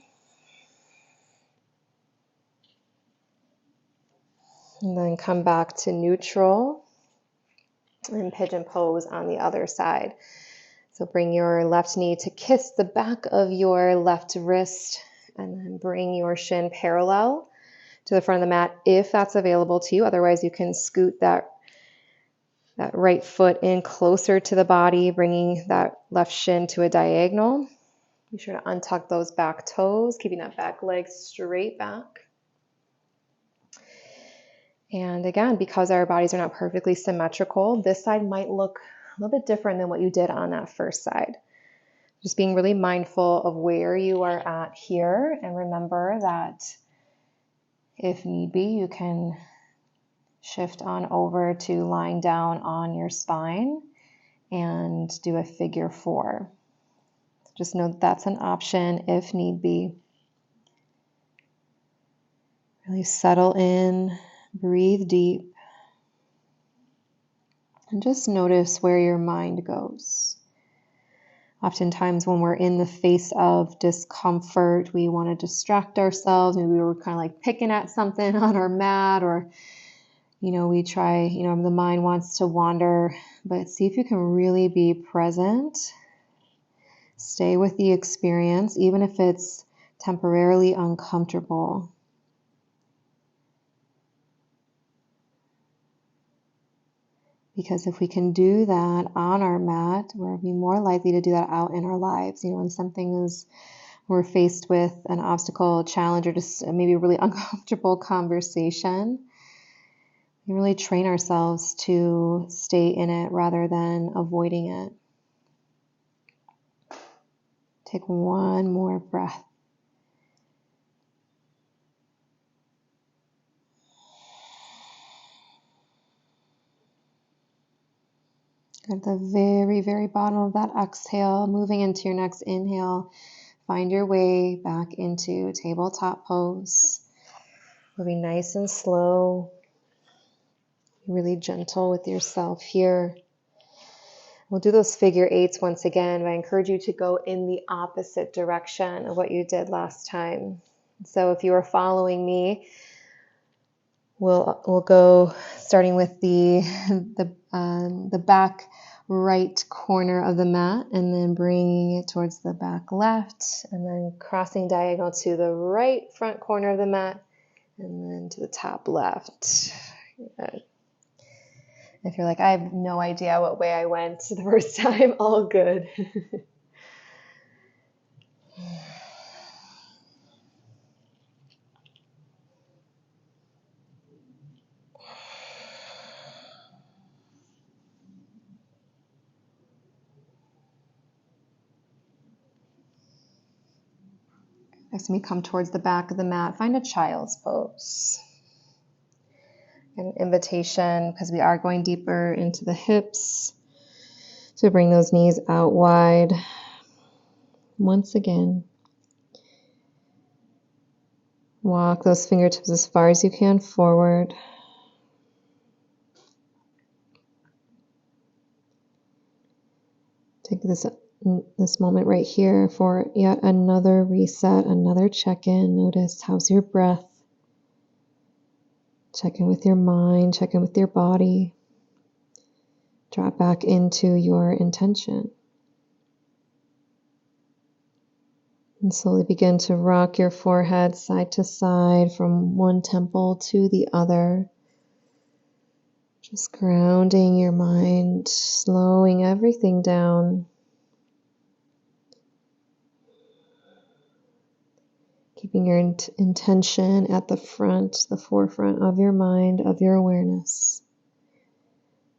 And then come back to neutral and pigeon pose on the other side. So bring your left knee to kiss the back of your left wrist, and then bring your shin parallel to the front of the mat if that's available to you. Otherwise, you can scoot that right foot in closer to the body, bringing that left shin to a diagonal. Be sure to untuck those back toes, keeping that back leg straight back. And again, because our bodies are not perfectly symmetrical, this side might look a little bit different than what you did on that first side. Just being really mindful of where you are at here, and remember that if need be, you can shift on over to lying down on your spine and do a figure 4. Just know that that's an option if need be. Really settle in, breathe deep, and just notice where your mind goes. Oftentimes when we're in the face of discomfort, we want to distract ourselves. Maybe we're kind of like picking at something on our mat, or, we try, the mind wants to wander, but see if you can really be present. Stay with the experience, even if it's temporarily uncomfortable. Because if we can do that on our mat, we'll be more likely to do that out in our lives. When we're faced with an obstacle, a challenge, or just maybe a really uncomfortable conversation, we really train ourselves to stay in it rather than avoiding it. Take one more breath. At the very, very bottom of that exhale, moving into your next inhale, find your way back into tabletop pose. Moving nice and slow, really gentle with yourself here. We'll do those figure eights once again, but I encourage you to go in the opposite direction of what you did last time. So if you are following me, we'll go starting with the back right corner of the mat, and then bringing it towards the back left, and then crossing diagonal to the right front corner of the mat, and then to the top left. Good. If you're like, I have no idea what way I went the first time, all good. Next, when we come towards the back of the mat, find a child's pose. An invitation, because we are going deeper into the hips, to bring those knees out wide. Once again, walk those fingertips as far as you can forward. Take this moment right here for yet another reset, another check-in. Notice, how's your breath? Check in with your mind, check in with your body. Drop back into your intention. And slowly begin to rock your forehead side to side from one temple to the other. Just grounding your mind, slowing everything down. Keeping your intention at the forefront of your mind, of your awareness.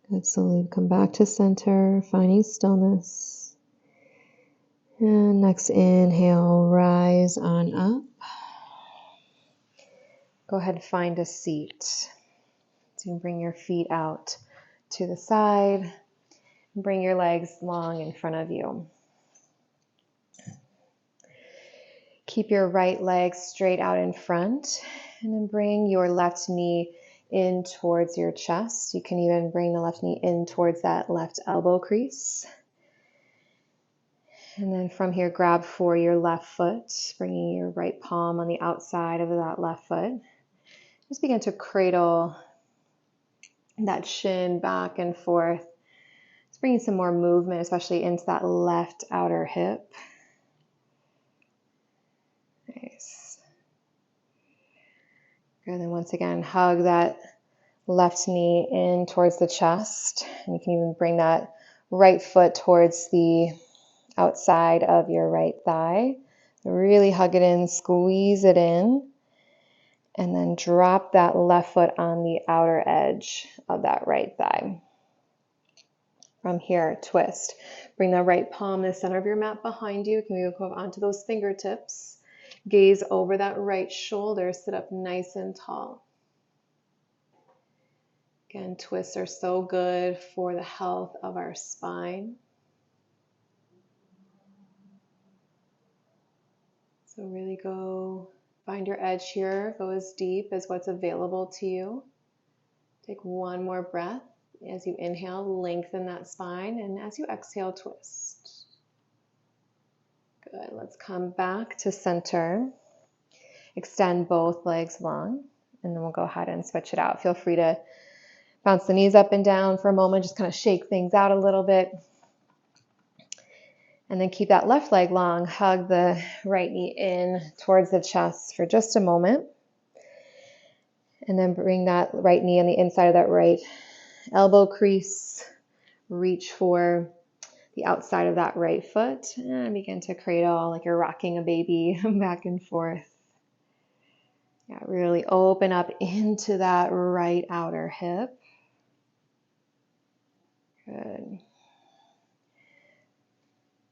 Good, slowly come back to center, finding stillness. And next inhale, rise on up. Go ahead and find a seat. So you can bring your feet out to the side. Bring your legs long in front of you. Keep your right leg straight out in front, and then bring your left knee in towards your chest. You can even bring the left knee in towards that left elbow crease. And then from here, grab for your left foot, bringing your right palm on the outside of that left foot. Just begin to cradle that shin back and forth. Just bringing some more movement, especially into that left outer hip. Nice. Good. Then once again, hug that left knee in towards the chest. And you can even bring that right foot towards the outside of your right thigh. Really hug it in, squeeze it in. And then drop that left foot on the outer edge of that right thigh. From here, twist. Bring the right palm to the center of your mat behind you. Can we go onto those fingertips? Gaze over that right shoulder. Sit up nice and tall. Again, twists are so good for the health of our spine. So really go find your edge here. Go as deep as what's available to you. Take one more breath. As you inhale, lengthen that spine, and as you exhale, twist. Good. Let's come back to center. Extend both legs long, and then we'll go ahead and switch it out. Feel free to bounce the knees up and down for a moment, just kind of shake things out a little bit. And then keep that left leg long. Hug the right knee in towards the chest for just a moment. And then bring that right knee on the inside of that right elbow crease. Reach for the outside of that right foot and begin to cradle like you're rocking a baby back and forth. Yeah, really open up into that right outer hip. Good.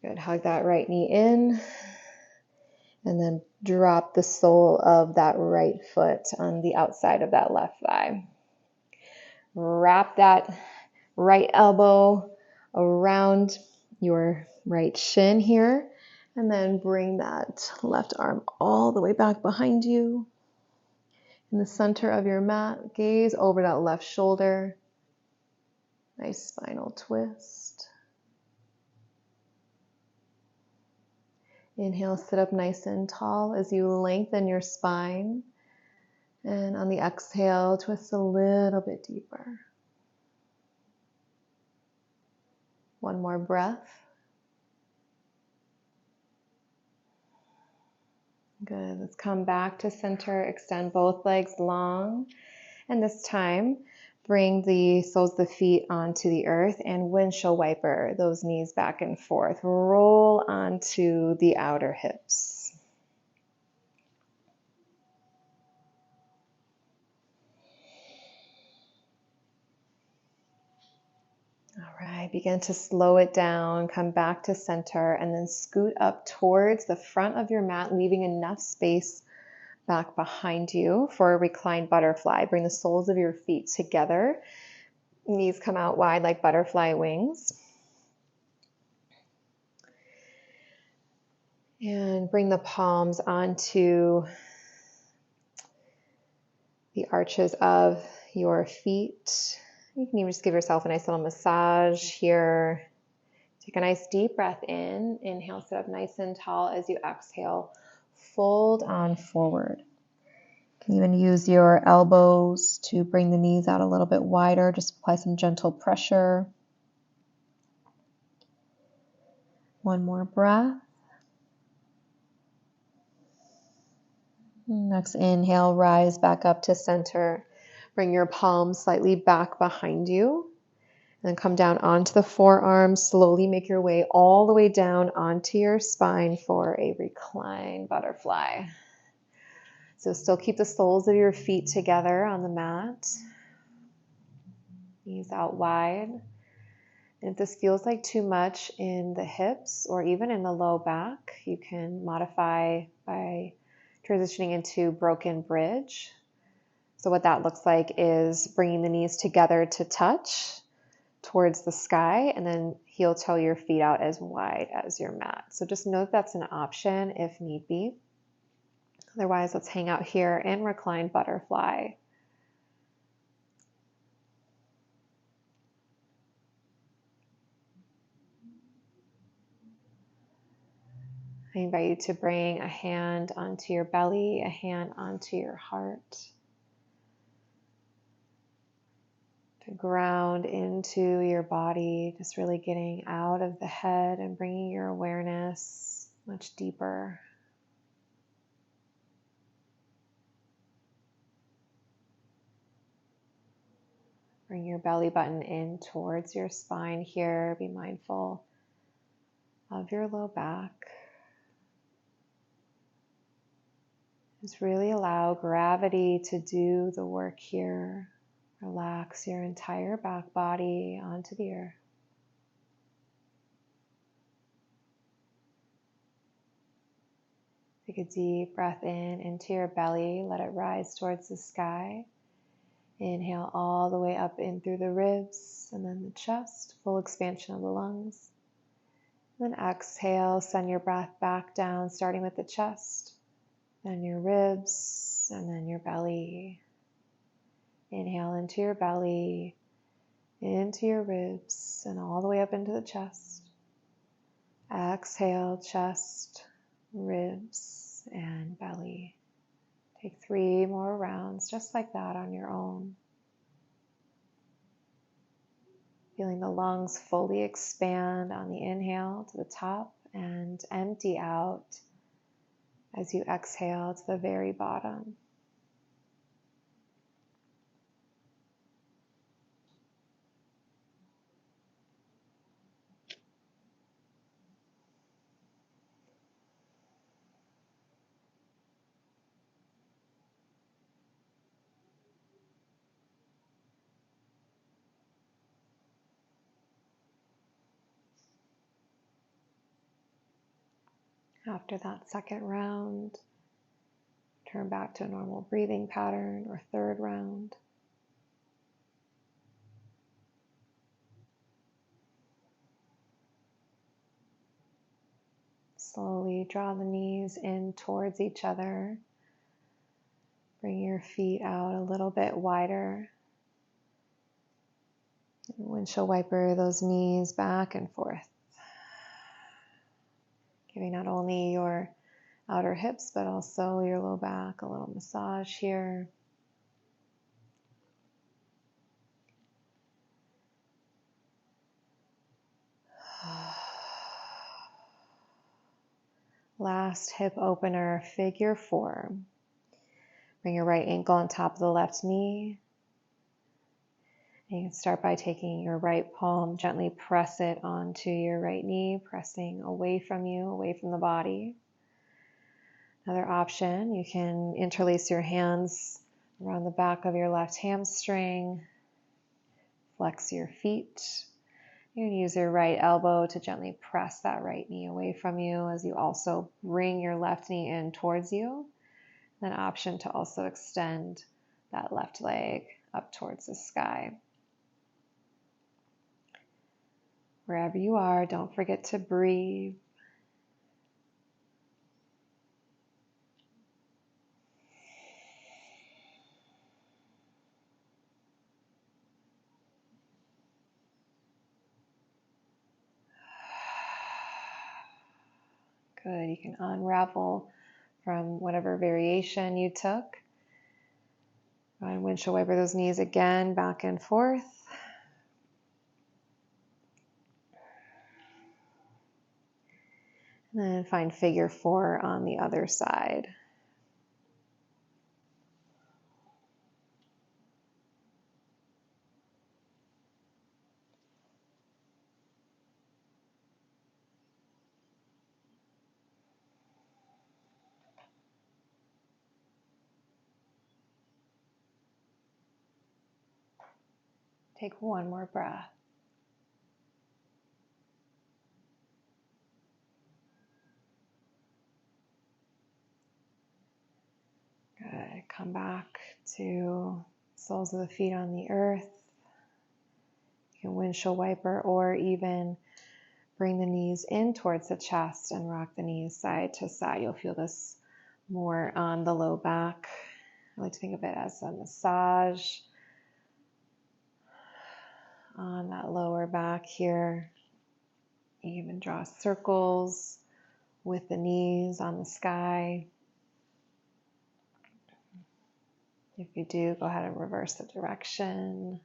Good. Hug that right knee in. And then drop the sole of that right foot on the outside of that left thigh. Wrap that right elbow around your right shin here. And then bring that left arm all the way back behind you. In the center of your mat, gaze over that left shoulder. Nice spinal twist. Inhale, sit up nice and tall as you lengthen your spine. And on the exhale, twist a little bit deeper. One more breath. Good. Let's come back to center. Extend both legs long. And this time, bring the soles of the feet onto the earth and windshield wiper those knees back and forth. Roll onto the outer hips. All right, begin to slow it down, come back to center, and then scoot up towards the front of your mat, leaving enough space back behind you for a reclined butterfly. Bring the soles of your feet together. Knees come out wide like butterfly wings. And bring the palms onto the arches of your feet. You can even just give yourself a nice little massage here. Take a nice deep breath in. Inhale, sit up nice and tall. As you exhale, fold on forward. You can even use your elbows to bring the knees out a little bit wider. Just apply some gentle pressure. One more breath. Next inhale, rise back up to center. Bring your palms slightly back behind you. And then come down onto the forearms. Slowly make your way all the way down onto your spine for a reclined butterfly. So still keep the soles of your feet together on the mat. Knees out wide. And if this feels like too much in the hips or even in the low back, you can modify by transitioning into broken bridge. So what that looks like is bringing the knees together to touch towards the sky, and then heel toe your feet out as wide as your mat. So just know that that's an option if need be. Otherwise, let's hang out here in reclined butterfly. I invite you to bring a hand onto your belly, a hand onto your heart. To ground into your body, just really getting out of the head and bringing your awareness much deeper. Bring your belly button in towards your spine here. Be mindful of your low back. Just really allow gravity to do the work here. Relax your entire back body onto the earth. Take a deep breath in into your belly. Let it rise towards the sky. Inhale all the way up in through the ribs and then the chest, full expansion of the lungs. Then exhale, send your breath back down, starting with the chest, then your ribs, and then your belly. Inhale into your belly, into your ribs, and all the way up into the chest. Exhale, chest, ribs, and belly. Take 3 more rounds just like that on your own. Feeling the lungs fully expand on the inhale to the top and empty out as you exhale to the very bottom. After that second round, turn back to a normal breathing pattern, or third round. Slowly draw the knees in towards each other. Bring your feet out a little bit wider. And windshield wiper those knees back and forth. Giving not only your outer hips, but also your low back a little massage here. Last hip opener, figure 4. Bring your right ankle on top of the left knee. And you can start by taking your right palm, gently press it onto your right knee, pressing away from you, away from the body. Another option, you can interlace your hands around the back of your left hamstring, flex your feet. You can use your right elbow to gently press that right knee away from you as you also bring your left knee in towards you. An option to also extend that left leg up towards the sky. Wherever you are, don't forget to breathe. Good. You can unravel from whatever variation you took. Go ahead and windshield wiper those knees again, back and forth. And then find figure 4 on the other side. Take one more breath. Good. Come back to soles of the feet on the earth. You can windshield wiper or even bring the knees in towards the chest and rock the knees side to side. You'll feel this more on the low back. I like to think of it as a massage on that lower back here. You even draw circles with the knees on the sky. If you do, go ahead and reverse the direction.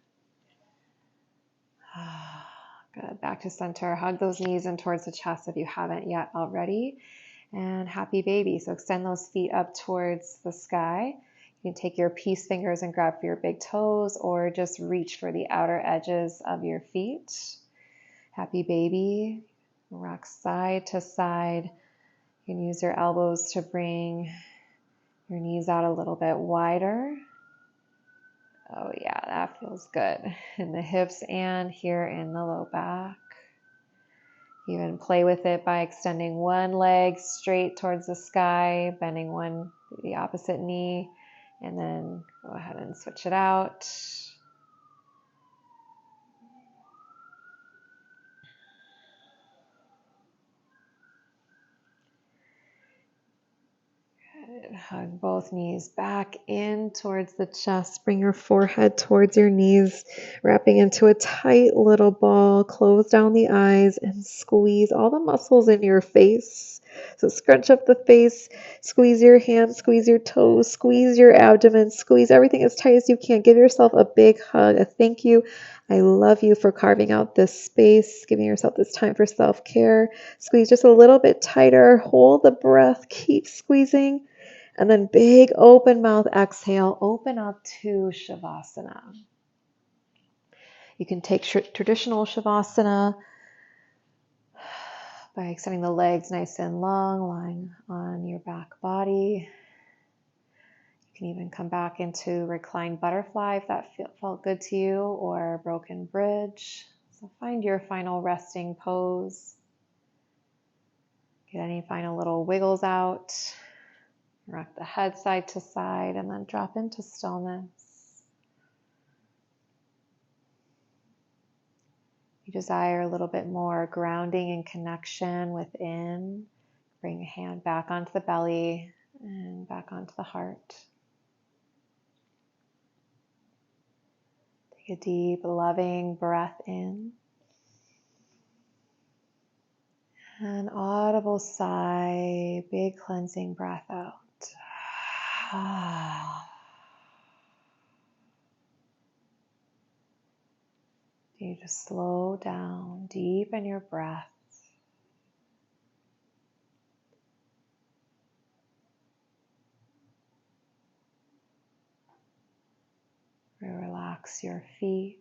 Good. Back to center. Hug those knees in towards the chest if you haven't yet already. And happy baby. So extend those feet up towards the sky. You can take your peace fingers and grab for your big toes or just reach for the outer edges of your feet. Happy baby. Rock side to side. You can use your elbows to bring your knees out a little bit wider. Oh yeah, that feels good in the hips and here in the low back. Even play with it by extending one leg straight towards the sky, bending one to the opposite knee, and then go ahead and switch it out. Good. Hug both knees back in towards the chest. Bring your forehead towards your knees, wrapping into a tight little ball. Close down the eyes and squeeze all the muscles in your face. So scrunch up the face, squeeze your hands, squeeze your toes, squeeze your abdomen, squeeze everything as tight as you can. Give yourself a big hug, a thank you. I love you for carving out this space, giving yourself this time for self-care. Squeeze just a little bit tighter. Hold the breath. Keep squeezing. And then big open mouth exhale, open up to Shavasana. You can take traditional Shavasana by extending the legs nice and long, lying on your back body. You can even come back into reclined butterfly if that felt good to you, or broken bridge. So find your final resting pose. Get any final little wiggles out. Rock the head side to side and then drop into stillness. You desire a little bit more grounding and connection within. Bring a hand back onto the belly and back onto the heart. Take a deep, loving breath in. An audible sigh, big cleansing breath out. You just slow down, deepen your breath. Relax your feet.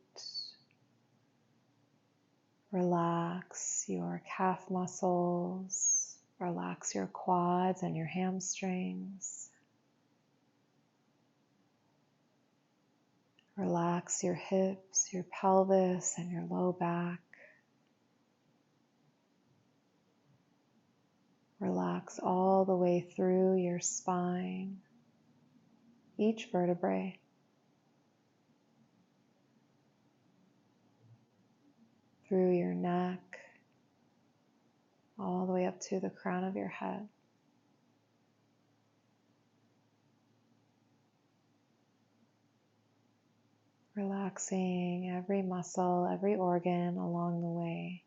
Relax your calf muscles. Relax your quads and your hamstrings. Relax your hips, your pelvis, and your low back. Relax all the way through your spine, each vertebrae. Through your neck, all the way up to the crown of your head. Relaxing every muscle, every organ along the way.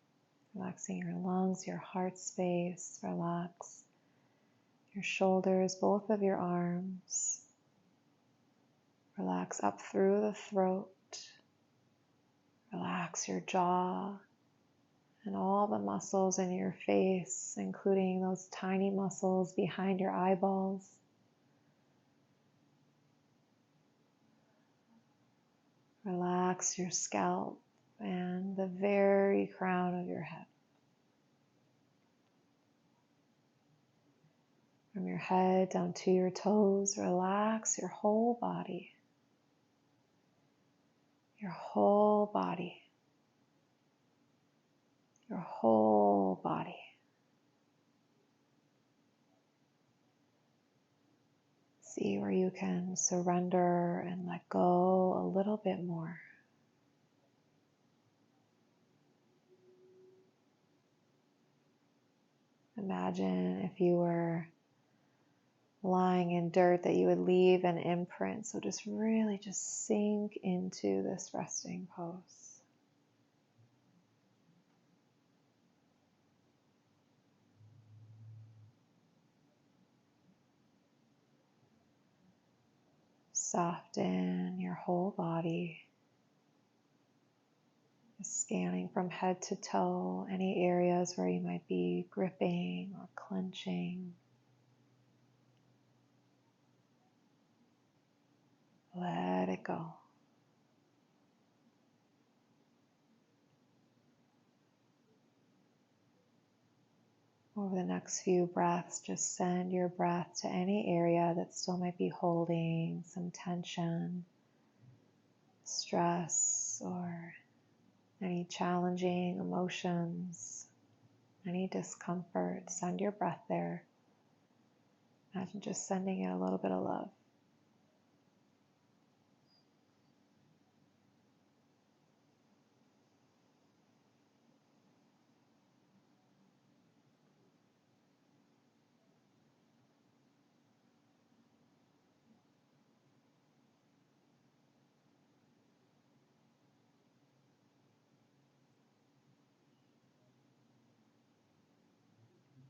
Relaxing your lungs, your heart space. Relax your shoulders, both of your arms. Relax up through the throat. Relax your jaw and all the muscles in your face, including those tiny muscles behind your eyeballs. Relax your scalp and the very crown of your head. From your head down to your toes, relax your whole body. Your whole body. Your whole body. See where you can surrender and let go a little bit more. Imagine if you were lying in dirt that you would leave an imprint. So just really just sink into this resting pose. Soften your whole body. Just scanning from head to toe, any areas where you might be gripping or clenching. Let it go. Over the next few breaths, just send your breath to any area that still might be holding some tension, stress, or any challenging emotions, any discomfort. Send your breath there. Imagine just sending it a little bit of love.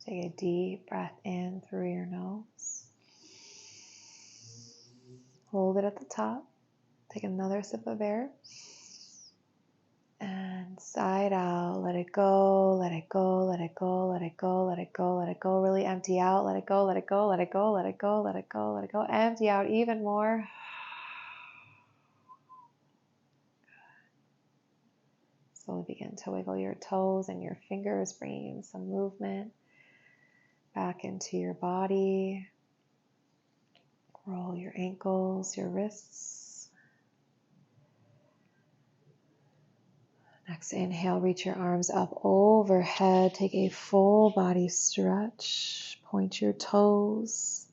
Take a deep breath in through your nose. Hold it at the top. Take another sip of air. And side out. Let it go, let it go, let it go, let it go, let it go, let it go. Really empty out. Let it go, let it go, let it go, let it go, let it go, let it go. Empty out even more. Slowly begin to wiggle your toes and your fingers, bringing some movement back into your body. Roll your ankles, your wrists. Next inhale, reach your arms up overhead. Take a full body stretch. Point your toes.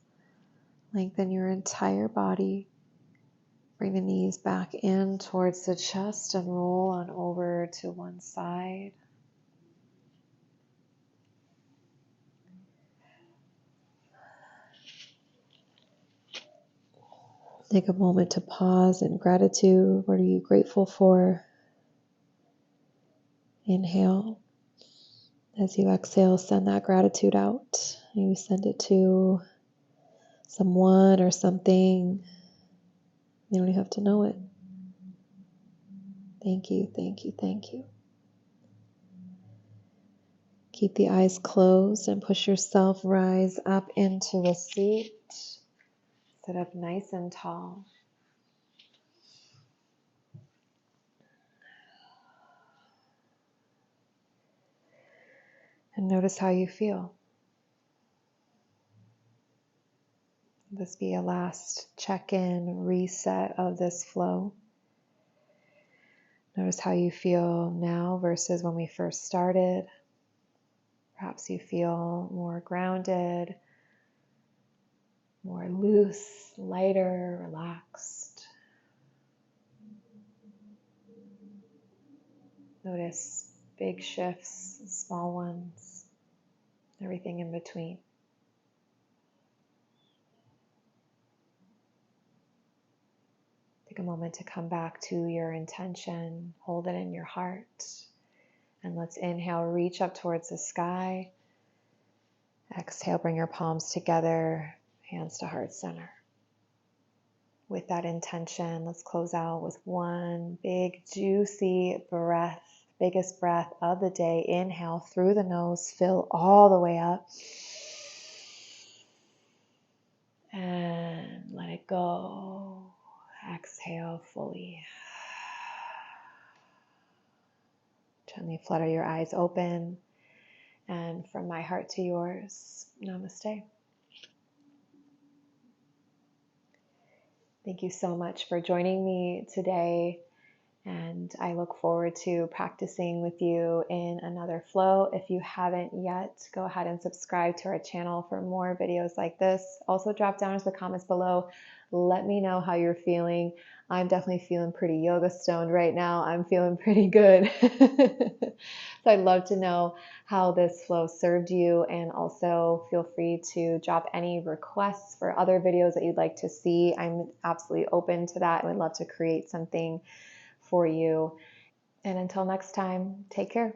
Lengthen your entire body. Bring the knees back in towards the chest and roll on over to one side. Take a moment to pause in gratitude. What are you grateful for? Inhale. As you exhale, send that gratitude out. Maybe send it to someone or something. You don't even have to know it. Thank you, thank you, thank you. Keep the eyes closed and push yourself, rise up into a seat. Sit up nice and tall. And notice how you feel. This be a last check-in, reset of this flow. Notice how you feel now versus when we first started. Perhaps you feel more grounded, more loose, lighter, relaxed. Notice big shifts, small ones, everything in between. Take a moment to come back to your intention, hold it in your heart, and let's inhale, reach up towards the sky. Exhale, bring your palms together, hands to heart center. With that intention, let's close out with one big juicy breath, biggest breath of the day. Inhale through the nose, fill all the way up. And let it go. Exhale fully. Gently flutter your eyes open. And from my heart to yours, namaste. Thank you so much for joining me today. And I look forward to practicing with you in another flow. If you haven't yet, go ahead and subscribe to our channel for more videos like this. Also drop down into the comments below. Let me know how you're feeling. I'm definitely feeling pretty yoga stoned right now. I'm feeling pretty good. So I'd love to know how this flow served you, and also feel free to drop any requests for other videos that you'd like to see. I'm absolutely open to that. I would love to create something for you. And until next time, take care.